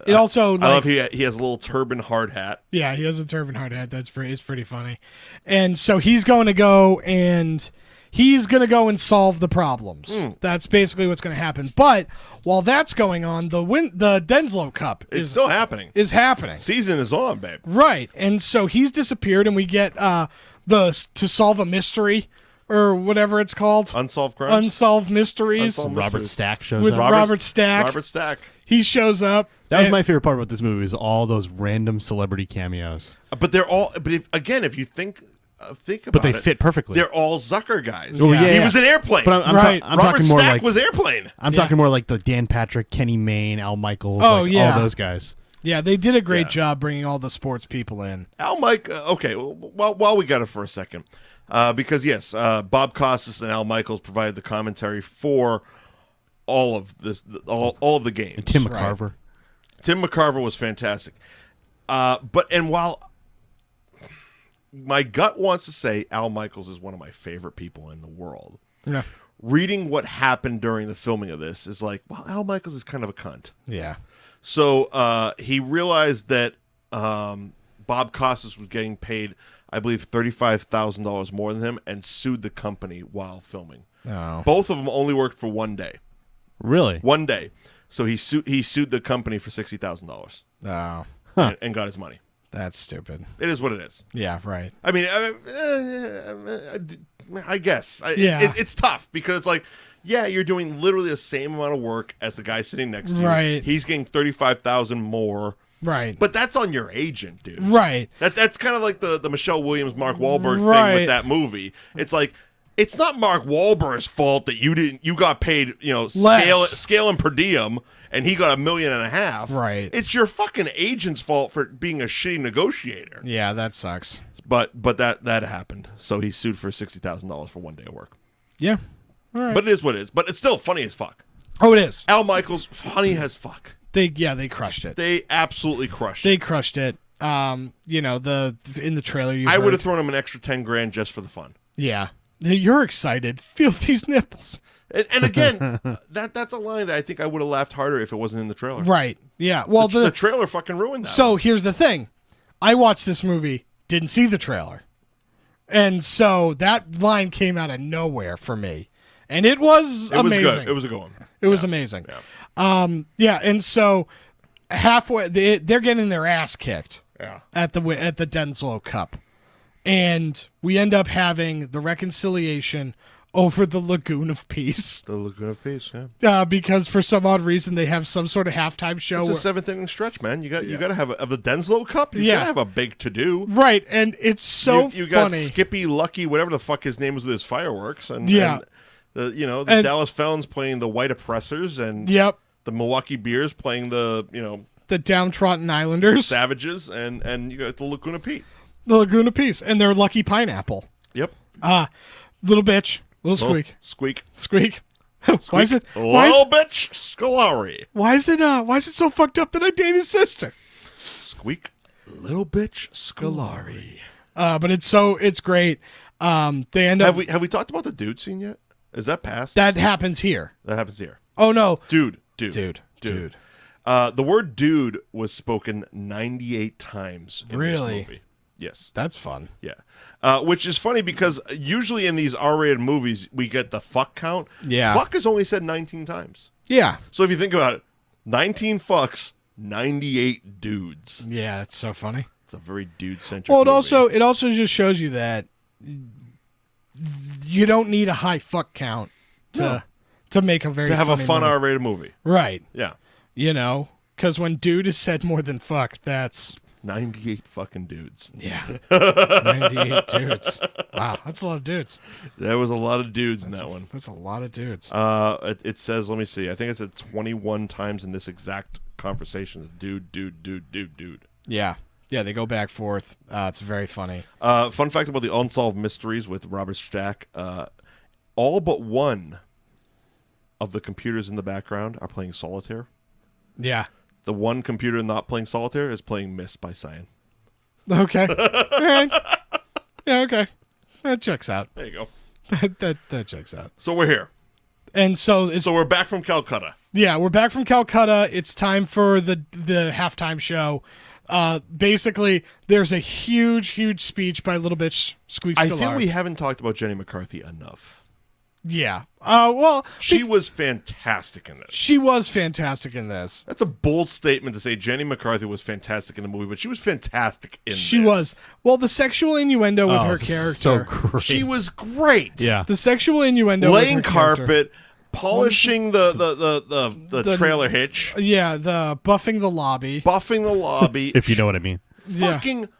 It also, I love he has a little turban hard hat. Yeah, he has a turban hard hat. It's pretty funny. And so he's going to go and solve the problems. That's basically what's going to happen. But while that's going on, the Denslow Cup is still happening. Season is on, babe. Right. And so he's disappeared, and we get to solve a mystery or whatever it's called. Unsolved Crimes. Unsolved Mysteries. Robert Stack shows with up. Robert Stack. Robert Stack. He shows up. That was my favorite part about this movie, is all those random celebrity cameos. But they're all. But if you think about but they fit perfectly. They're all Zucker guys. Oh, yeah. He was an Airplane. But I'm Robert talking more Stack like was Airplane. I'm talking more like the Dan Patrick, Kenny Mayne, Al Michaels, all those guys. Yeah, they did a great job bringing all the sports people in. Al Mike. Okay, well, while we got it for a second, because yes, Bob Costas and Al Michaels provided the commentary for all of this, all of the games. And Tim McCarver. Right. Tim McCarver was fantastic. While my gut wants to say Al Michaels is one of my favorite people in the world. Yeah. Reading what happened during the filming of this is like, well, Al Michaels is kind of a cunt. Yeah. So he realized that Bob Costas was getting paid, I believe, $35,000 more than him, and sued the company while filming. Oh. Both of them only worked for 1 day. Really? 1 day. So he sued the company for $60,000. Oh. And got his money. That's stupid. It is what it is. Yeah, right. I mean, I guess. It's tough because it's like, yeah, you're doing literally the same amount of work as the guy sitting next to you. Right. He's getting $35,000 more. Right. But that's on your agent, dude. Right. That's kind of like the Michelle Williams, Mark Wahlberg thing with that movie. It's like, it's not Mark Wahlberg's fault that you got paid, scale and per diem, and he got $1.5 million. Right. It's your fucking agent's fault for being a shitty negotiator. Yeah, that sucks. But that happened. So he sued for $60,000 for 1 day of work. Yeah. All right. But it is what it is. But it's still funny as fuck. Oh, it is. Al Michaels, funny as fuck. They crushed it. They absolutely crushed it. They crushed it. In the trailer I would have thrown him an extra $10,000 just for the fun. Yeah. You're excited. Feel these nipples. And again, that's a line that I think I would have laughed harder if it wasn't in the trailer. Right. Yeah. Well, the trailer fucking ruined that. So here's the thing. I watched this movie, didn't see the trailer. And so that line came out of nowhere for me. And it was amazing. Good. It was a good one. It was amazing. Yeah, and so halfway they're getting their ass kicked. Yeah. At the Denslow Cup, and we end up having the reconciliation over the Lagoon of Peace. The Lagoon of Peace, yeah. Because for some odd reason they have some sort of halftime show. It's a 7th-inning stretch, man. You got to have of the Denslow Cup. You got to have a big to do, right? And it's so you got funny. Skippy, Lucky, whatever the fuck his name is with his fireworks, and the Dallas Felons playing the White Oppressors, and the Milwaukee Bears playing the the downtrodden Islanders, Savages, and you got the Lagoon of Peace. The Lagoon of Peace, and their Lucky Pineapple. Yep. Little bitch. Little squeak. Squeak. Why is it? Little bitch Scolari. Why is it so fucked up that I date his sister? Squeak. Little bitch Scolari. But it's great. They end up. Have we talked about the dude scene yet? Is that past? That happens here. That happens here. Oh no. Dude. The word dude was spoken 98 times in this movie. Yes. That's fun. Yeah. Which is funny because usually in these R-rated movies, we get the fuck count. Yeah. Fuck is only said 19 times. Yeah. So if you think about it, 19 fucks, 98 dudes. Yeah, it's so funny. It's a very dude-centric movie. It also just shows you that you don't need a high fuck count to make a very to have a funny fun movie. R-rated movie. Right. Yeah. Because when dude is said more than fuck, that's 98 fucking dudes. Yeah. 98 dudes. Wow, that's a lot of dudes. There was a lot of dudes in that one. That's a lot of dudes. It says, let me see. I think it said 21 times in this exact conversation. Dude. Yeah. Yeah, they go back forth. It's very funny. Fun fact about the Unsolved Mysteries with Robert Stack. All but one of the computers in the background are playing solitaire. Yeah. The one computer not playing solitaire is playing Miss by Cyan. Okay. All right. Yeah, okay. That checks out. There you go. That checks out. So we're here. And so we're back from Calcutta. Yeah, we're back from Calcutta. It's time for the halftime show. Basically, there's a huge speech by Little Bitch Squeak Scolari. I think we haven't talked about Jenny McCarthy enough. Yeah. Well, she was fantastic in this. She was fantastic in this. That's a bold statement to say Jenny McCarthy was fantastic in the movie, but she was fantastic in this. She was. Well, the sexual innuendo with her character. So great. She was great. Yeah. The sexual innuendo laying with her carpet, character. polishing the trailer hitch. Yeah, the buffing the lobby. Buffing the lobby. If you know what I mean. Fucking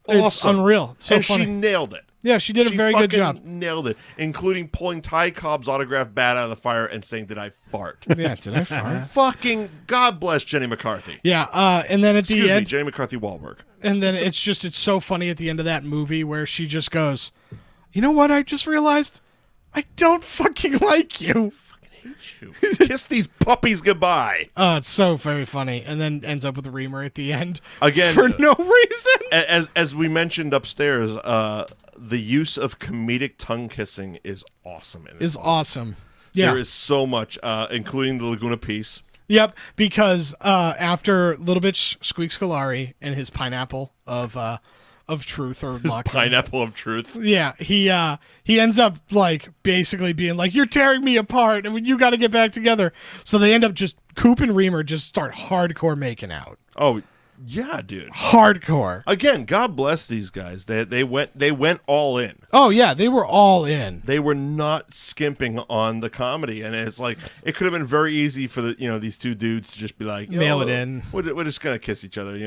awesome. It's unreal. It's so and funny. she nailed it. Yeah, she did a very good job. Nailed it, including pulling Ty Cobb's autographed bat out of the fire and saying, "Did I fart?" Yeah, did I fart? Fucking God bless Jenny McCarthy. Yeah, and then at the end, Jenny McCarthy Wahlberg. And then it's so funny at the end of that movie where she just goes, "You know what? I just realized I don't fucking like you. Kiss these puppies goodbye." Oh, it's so very funny. And then ends up with Remer at the end again for no reason. As we mentioned upstairs, the use of comedic tongue kissing is awesome. Awesome. Yeah, there is so much, including the Laguna Peace. Yep, because after Little Bitch Squeak Scolari and his pineapple of truth or luck, pineapple of truth. Yeah, he ends up like basically being like, "You're tearing me apart, and you got to get back together." So they end up just Coop and Remer just start hardcore making out. Oh yeah, dude, hardcore. Again, God bless these guys. They went all in. Oh yeah, they were all in. They were not skimping on the comedy, and it's like it could have been very easy for these two dudes to just be like, mail it in. We're just gonna kiss each other,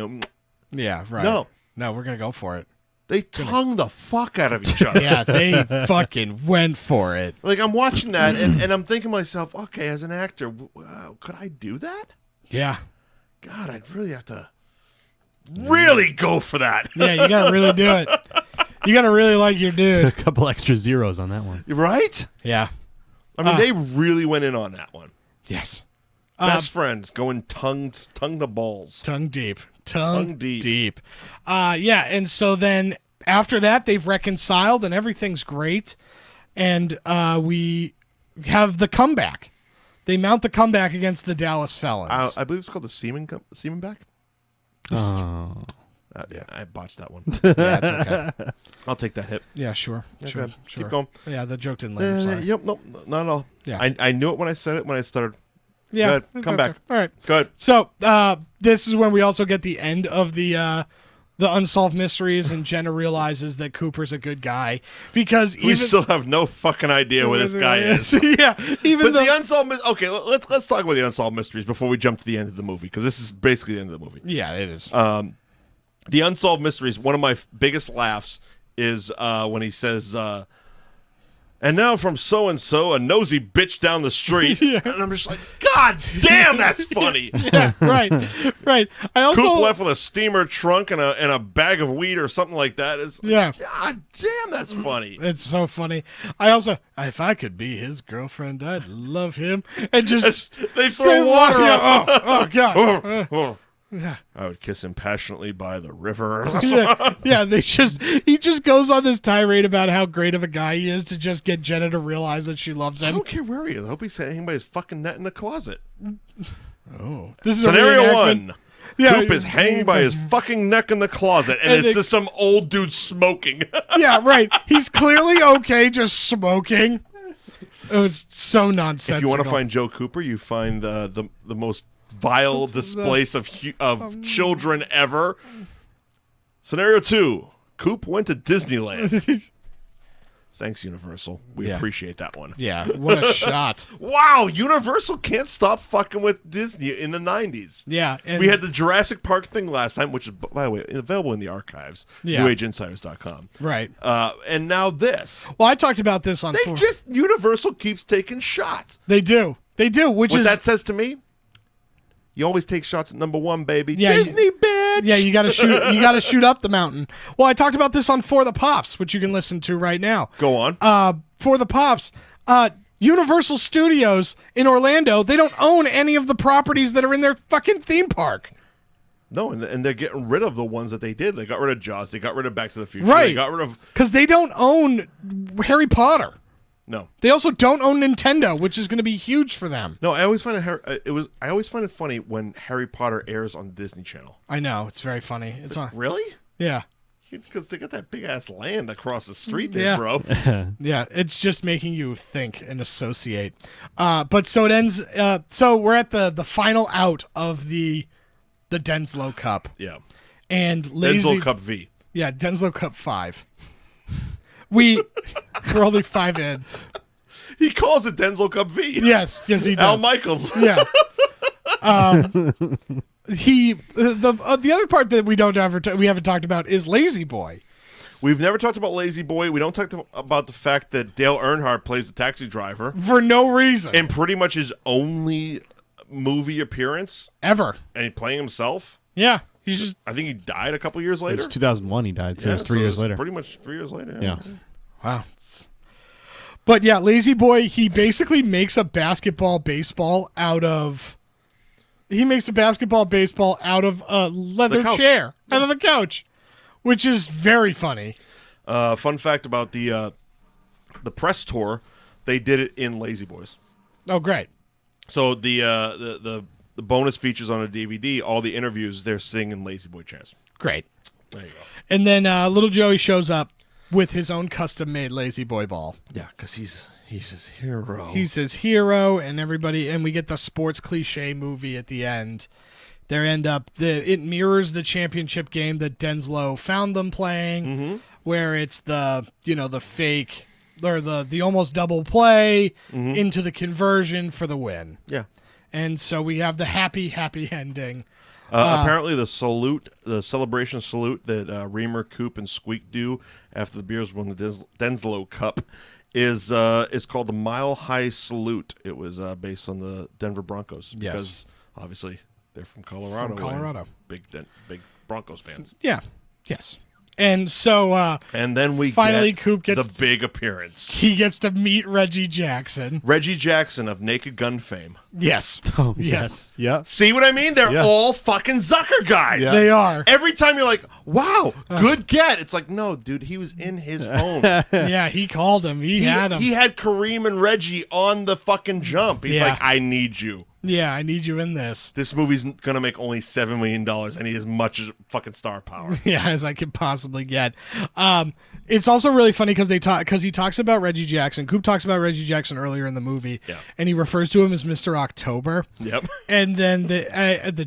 Yeah, right. No, we're gonna go for it. They tongued the fuck out of each other. Yeah, they fucking went for it. Like, I'm watching that, and I'm thinking to myself, okay, as an actor, could I do that? Yeah. God, I'd really have to really go for that. Yeah, you gotta really do it. You gotta really like your dude. A couple extra zeros on that one. Right? Yeah. I mean, they really went in on that one. Yes. Best friends going tongue to balls. Tongue deep. Tongue deep. Yeah, and so then after that, they've reconciled and everything's great. And we have the comeback. They mount the comeback against the Dallas Felons. I believe it's called the Seaman back. Oh. Yeah, I botched that one. Yeah, it's okay. I'll take that hit. Yeah, sure. Sure. Sure. Keep going. Yeah, the joke didn't land. Sorry. Yep, nope, not at all. Yeah. I knew it when I said it when I started Yeah. Good. Come back. All right. Good. So this is when we also get the end of the Unsolved Mysteries, and Jenna realizes that Cooper's a good guy because We still have no fucking idea where this guy is. Yeah, even But the Unsolved Okay, let's talk about the Unsolved Mysteries before we jump to the end of the movie, because this is basically the end of the movie. Yeah, it is. The Unsolved Mysteries, one of my biggest laughs is when he says, and now from so-and-so, a nosy bitch down the street. Yeah. And I'm just like, God damn, that's funny. Yeah, right. I also Coop left with a steamer trunk and a bag of weed or something like that. Yeah. God damn, that's funny. It's so funny. I also, if I could be his girlfriend, I'd love him. And just They throw water yeah, up. Oh God. Yeah. I would kiss him passionately by the river. Yeah, he just goes on this tirade about how great of a guy he is to just get Jenna to realize that she loves I him. don't care where he is. I hope he's hanging by his fucking net in the closet. Oh. This is Scenario a reenactment. one. Yeah, Coop is hanging by his fucking neck in the closet, and it's just some old dude smoking. Yeah, right. He's clearly okay just smoking. It was so nonsensical. If you want to find Joe Cooper, you find the most vile displays of children ever. Scenario 2. Coop went to Disneyland. Thanks, Universal. We appreciate that one. Yeah, what a shot. Wow, Universal can't stop fucking with Disney in the 90s. Yeah. And We had the Jurassic Park thing last time, which is, by the way, available in the archives. Yeah. NewAgeInsiders.com. Right. And now this. Well, I talked about this on Universal keeps taking shots. They do, which What is that says to me, you always take shots at number one, baby. Yeah, Disney, bitch. Yeah, you gotta shoot. You gotta shoot up the mountain. Well, I talked about this on For the Pops, which you can listen to right now. Go on. For the Pops, Universal Studios in Orlando, they don't own any of the properties that are in their fucking theme park. No, and they're getting rid of the ones that they did. They got rid of Jaws. They got rid of Back to the Future. Right. They got rid of because they don't own Harry Potter. No. They also don't own Nintendo, which is going to be huge for them. No, I always find I always find it funny when Harry Potter airs on Disney Channel. I know, it's very funny. It's on. Really? Yeah. Because they got that big ass land across the street there, bro. Yeah, it's just making you think and associate. But so it ends. So we're at the final out of the Denslow Cup. Yeah. And lazy Denzel Cup V. Yeah, Denslow Cup 5. We're only 5 in. He calls it Denzel Cup V. Yes, he does. Al Michaels. Yeah. The other part that we haven't talked about is Lazy Boy. We've never talked about Lazy Boy. We don't talk about the fact that Dale Earnhardt plays the taxi driver For no reason. in pretty much his only movie appearance, Ever. and he's playing himself. Yeah. He's just. I think he died a couple years It later. was 2001 he died, so it was 3 years later. Pretty much 3 years later. Yeah. Wow. But yeah, Lazy Boy, he basically makes a basketball-baseball out of. He makes a basketball-baseball out of a leather chair, out of the couch, which is very funny. Fun fact about the press tour, they did it in Lazy Boys. Oh, great. So the bonus features on a DVD, all the interviews, they're singing Lazy Boy chants. Great. There you go. And then little Joey shows up with his own custom-made Lazy Boy ball. Yeah, because he's his hero. He's his hero, and we get the sports cliche movie at the end. It mirrors the championship game that Denslow found them playing, where it's the fake or the almost double play into the conversion for the win. Yeah. And so we have the happy ending. Apparently, the celebration salute that Remer, Coop, and Squeak do after the Bears won the Denslow Cup is called the Mile High Salute. It was based on the Denver Broncos. Yes. Because obviously they're from Colorado. Colorado. Big Broncos fans. Yeah. Yes. And so And then we finally get Coop gets the big appearance. he gets to meet Reggie Jackson. Reggie Jackson of Naked Gun fame. Yes. Oh, yes. Yeah. See what I mean? They're all fucking Zucker guys. Yeah. They are. Every time you're like, wow, good get. It's like, no, dude, he was in his phone. Yeah, he called him. He had him. He had Kareem and Reggie on the fucking jump. He's Yeah. like, I need you. Yeah, I need you in this. This movie's gonna make only $7 million. I need as much as fucking star power. Yeah, as I could possibly get. It's also really funny because he talks about Reggie Jackson. Coop talks about Reggie Jackson earlier in the movie, and he refers to him as Mr. October. Yep. And then the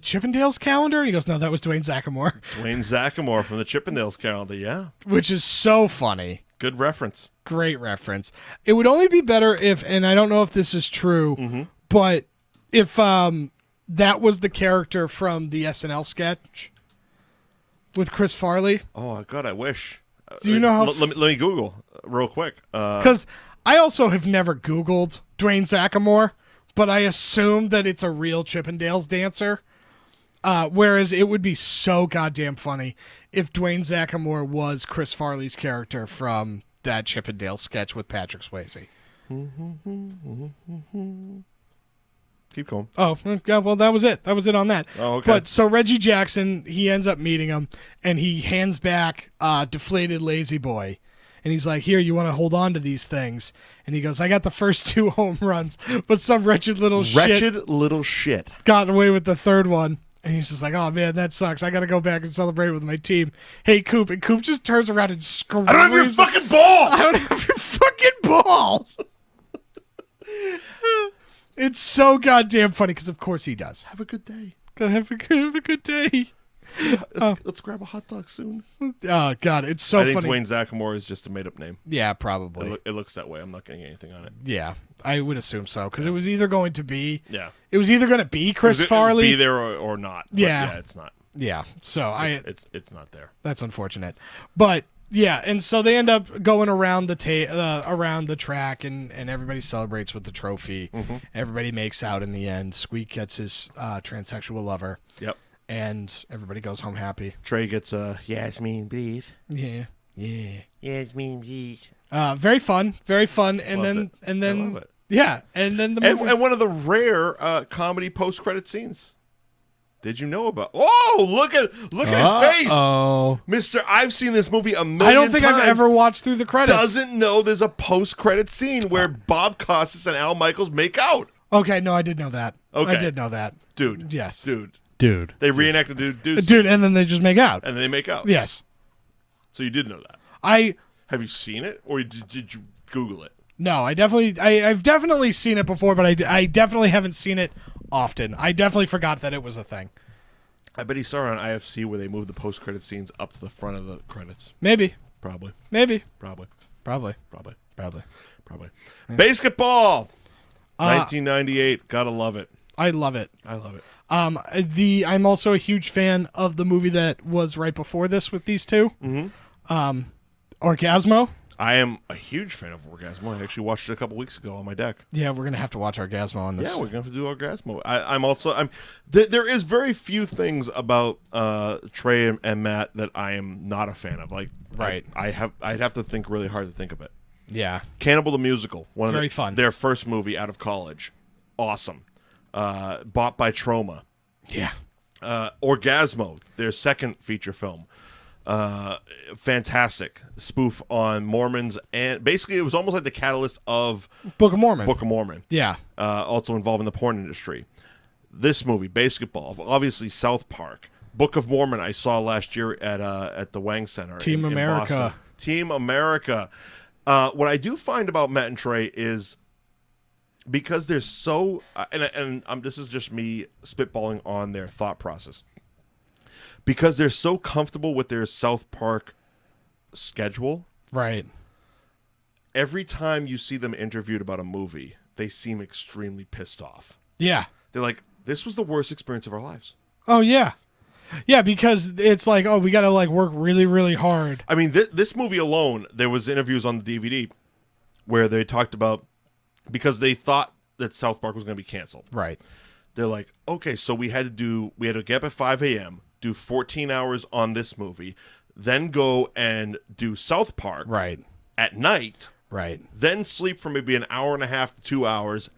Chippendales calendar, he goes, "No, that was Dwayne Zackamore." Dwayne Zackamore from the Chippendales calendar, yeah. Which is so funny. Good reference. Great reference. It would only be better if, and I don't know if this is true, but if that was the character from the SNL sketch with Chris Farley. Oh God, I wish. Do you know how? Let me Google real quick. Because I also have never Googled Dwayne Zackamore, but I assume that it's a real Chippendales dancer. Whereas it would be so goddamn funny if Dwayne Zackamore was Chris Farley's character from that Chippendales sketch with Patrick Swayze. Keep going. Oh, yeah, well, that was it. That was it on that. Oh, okay. But so Reggie Jackson, he ends up meeting him, and he hands back Deflated Lazy Boy. And he's like, "Here, you want to hold on to these things?" And he goes, "I got the first 2 home runs, but some wretched little shit got away with the third one." And he's just like, "Oh, man, that sucks. I got to go back and celebrate with my team. Hey, Coop." And Coop just turns around and screams, "I don't have your fucking ball! I don't have your fucking ball!" It's so goddamn funny because, of course, he does. Have a good day. Have a good day. Let's grab a hot dog soon. Oh, God, it's so funny. I think Dwayne Zackamore is just a made-up name. Yeah, probably. It looks that way. I'm not getting anything on it. Yeah, I would assume so because it was either going to be Chris It Farley, be there or not. But yeah, it's not. Yeah, so it's not there. That's unfortunate, but yeah, and so they end up going around the around the track, and everybody celebrates with the trophy. Everybody makes out in the end. Squeak gets his transsexual lover. Yep. And everybody goes home happy. Trey gets a Yasmin, please. Yeah. Yasmin, please. Very fun, and Love then it. yeah, and then the movie. And one of the rare comedy post-credit scenes. Did you know about? Oh, look at his face. Oh, Mister, I've seen this movie a million times. I don't think I've ever watched through the credits. Doesn't know there's a post-credit scene where Bob Costas and Al Michaels make out. Okay, no, I did know that. Okay. I did know that. Dude. Yes. Dude. They reenact the dude, and then they just make out. and then they make out. Yes. So you did know that. Have you seen it, or did you Google it? No, I've definitely seen it before, but I definitely haven't seen it often. I definitely forgot that it was a thing. I bet he saw it on IFC where they moved the post-credit scenes up to the front of the credits. Maybe. Probably. Probably. BASEketball. 1998. Gotta love it. I love it. I'm also a huge fan of the movie that was right before this with these two. Orgasmo. I am a huge fan of Orgasmo. I actually watched it a couple weeks ago on my deck. Yeah, we're gonna have to watch Orgasmo on this. Yeah, we're gonna have to do Orgasmo. There is very few things about Trey and Matt that I am not a fan of. Like, right. I'd have to think really hard to think of it. Yeah. Cannibal the Musical. Very fun. Their first movie out of college. Awesome. Bought by Troma. Yeah. Orgasmo, their second feature film. Fantastic spoof on Mormons, and basically it was almost like the catalyst of Book of Mormon. Yeah. Also involved in the porn industry. This movie, BASEketball, obviously South Park. Book of Mormon I saw last year at the Wang Center. Team in America. Boston. Team America. What I do find about Matt and Trey is because they're so and this is just me spitballing on their thought process. Because they're so comfortable with their South Park schedule. Right. Every time you see them interviewed about a movie, they seem extremely pissed off. Yeah. They're like, this was the worst experience of our lives. Oh, yeah. Yeah, because it's like, oh, we got to like work really, really hard. I mean, this movie alone, there was interviews on the DVD where they talked about, because they thought that South Park was going to be canceled. Right. They're like, okay, so we had to get up at 5 a.m., do 14 hours on this movie, then go and do South Park at night, then sleep for maybe an hour and a half to 2 hours,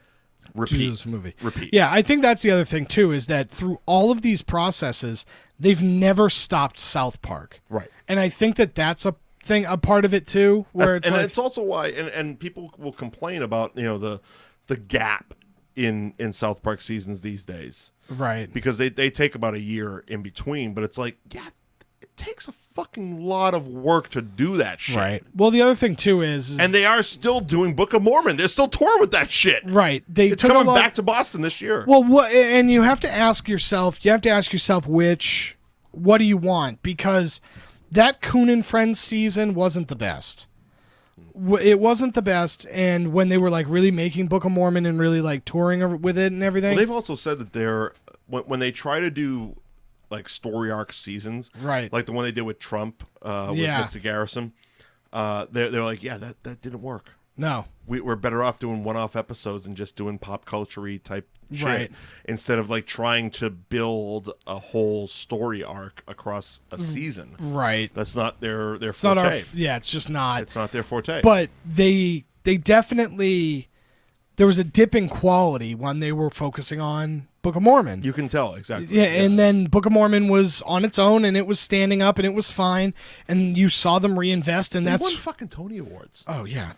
repeat. This movie. Repeat. Yeah, I think that's the other thing, too, is that through all of these processes, they've never stopped South Park. Right. And I think that that's a part of it, too, where it's and like... it's also why, and people will complain about, the gap in South Park seasons these days. Right. Because they take about a year in between, but it's like, yeah, it takes a fucking lot of work to do that shit. Right. Well, the other thing too is and they are still doing Book of Mormon. They're still touring with that shit. Right. It's coming back to Boston this year. Well, and you have to ask yourself, what do you want? Because that Coon and Friends season wasn't the best. It wasn't the best, and when they were like really making Book of Mormon and really like touring with it and everything. Well, they've also said that they're when they try to do like story arc seasons, right? Like the one they did with Trump, with Mr. Garrison. They're like, yeah, that didn't work. No, we're better off doing one-off episodes and just doing pop culture-y type shit, right? Instead of like trying to build a whole story arc across a season. Right. That's not their it's forte. Not it's just not. It's not their forte. But they definitely, there was a dip in quality when they were focusing on Book of Mormon. You can tell, exactly. Yeah, and then Book of Mormon was on its own, and it was standing up, and it was fine, and you saw them reinvest, and they that's won fucking Tony Awards. Oh yeah,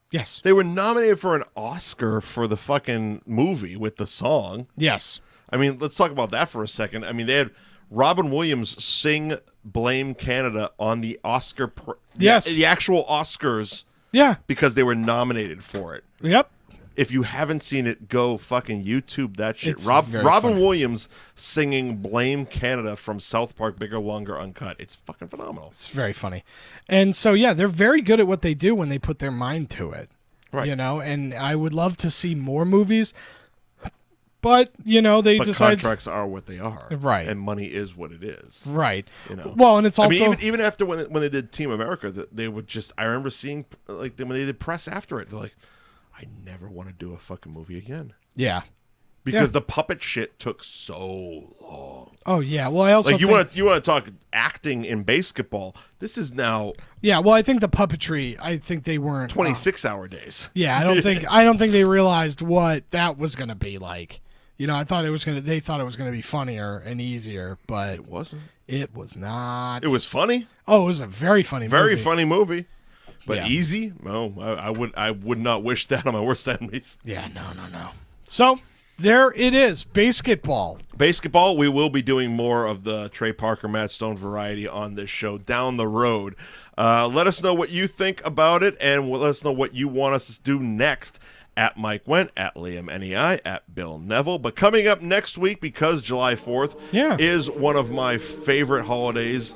yes. They were nominated for an Oscar for the fucking movie with the song. Yes. I mean, let's talk about that for a second. I mean, they had Robin Williams sing Blame Canada on the Oscar. Yes. The actual Oscars. Yeah. Because they were nominated for it. Yep. If you haven't seen it, go fucking YouTube that shit. It's Robin funny. Williams singing Blame Canada from South Park Bigger, Longer, Uncut. It's fucking phenomenal. It's very funny. And so, yeah, they're very good at what they do when they put their mind to it. Right. You know, and I would love to see more movies. But, you know, they decide... contracts are what they are. Right. And money is what it is. Right. You know. Well, and it's also... I mean, even after when they did Team America, they would just... I remember seeing, like, when they did press after it, they're like, I never want to do a fucking movie again. Yeah. Because the puppet shit took so long. Oh, yeah. Well, I also like, you want to talk acting in BASEketball. This is now... Yeah, well, I think the puppetry, I think they weren't... 26-hour days. Yeah, I don't think they realized what that was going to be like. You know, they thought it was going to be funnier and easier, but... It wasn't. It was not. It was funny. Oh, it was a very funny movie. Very funny movie. But Yeah. easy? No, I would not wish that on my worst enemies. Yeah, no. So, there it is. BASEketball. BASEketball, we will be doing more of the Trey Parker, Matt Stone variety on this show down the road. Let us know what you think about it, and let us know what you want us to do next. At Mike Wendt, at Liam NEI, at Bill Neville. But coming up next week, because July 4th is one of my favorite holidays,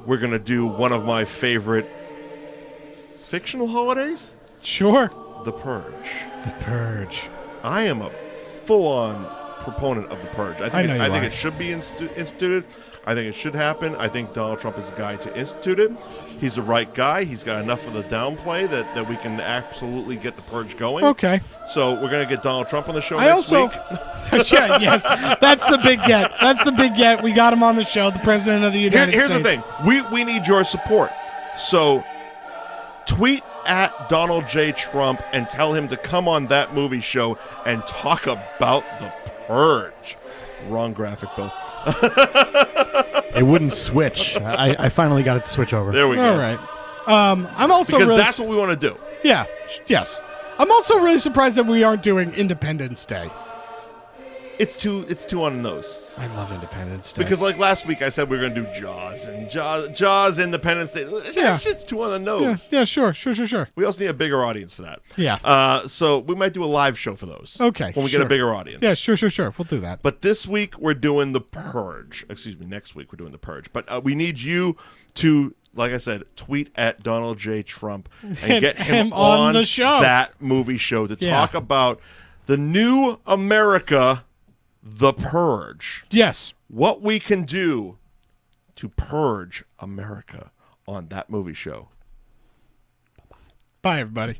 we're going to do one of my favorite fictional holidays? Sure. The Purge. The Purge. I am a full-on proponent of The Purge. I think it should be instituted. I think it should happen. I think Donald Trump is the guy to institute it. He's the right guy. He's got enough of the downplay that we can absolutely get the Purge going. Okay. So we're going to get Donald Trump on the show next week. Yes, that's the big get. That's the big get. We got him on the show, the President of the United States. Here's the thing. We need your support. So tweet at Donald J. Trump and tell him to come on that movie show and talk about the Purge. Wrong graphic, Bill. It wouldn't switch. I finally got it to switch over. There we go. All right. I'm also because that's what we want to do. Yeah. Yes. I'm also really surprised that we aren't doing Independence Day. It's too on the nose. I love Independence Day. Because like last week I said we were going to do Jaws and Jaws Independence Day. It's just too on the nose. Yeah, sure. We also need a bigger audience for that. Yeah. So we might do a live show for those. Okay. When we get a bigger audience. Yeah, sure. We'll do that. But this week we're doing The Purge. Excuse me, next week we're doing The Purge. But we need you to, like I said, tweet at Donald J. Trump and get him on the show. That movie show to talk about the new America, The Purge. Yes. What we can do to purge America on that movie show. Bye, everybody.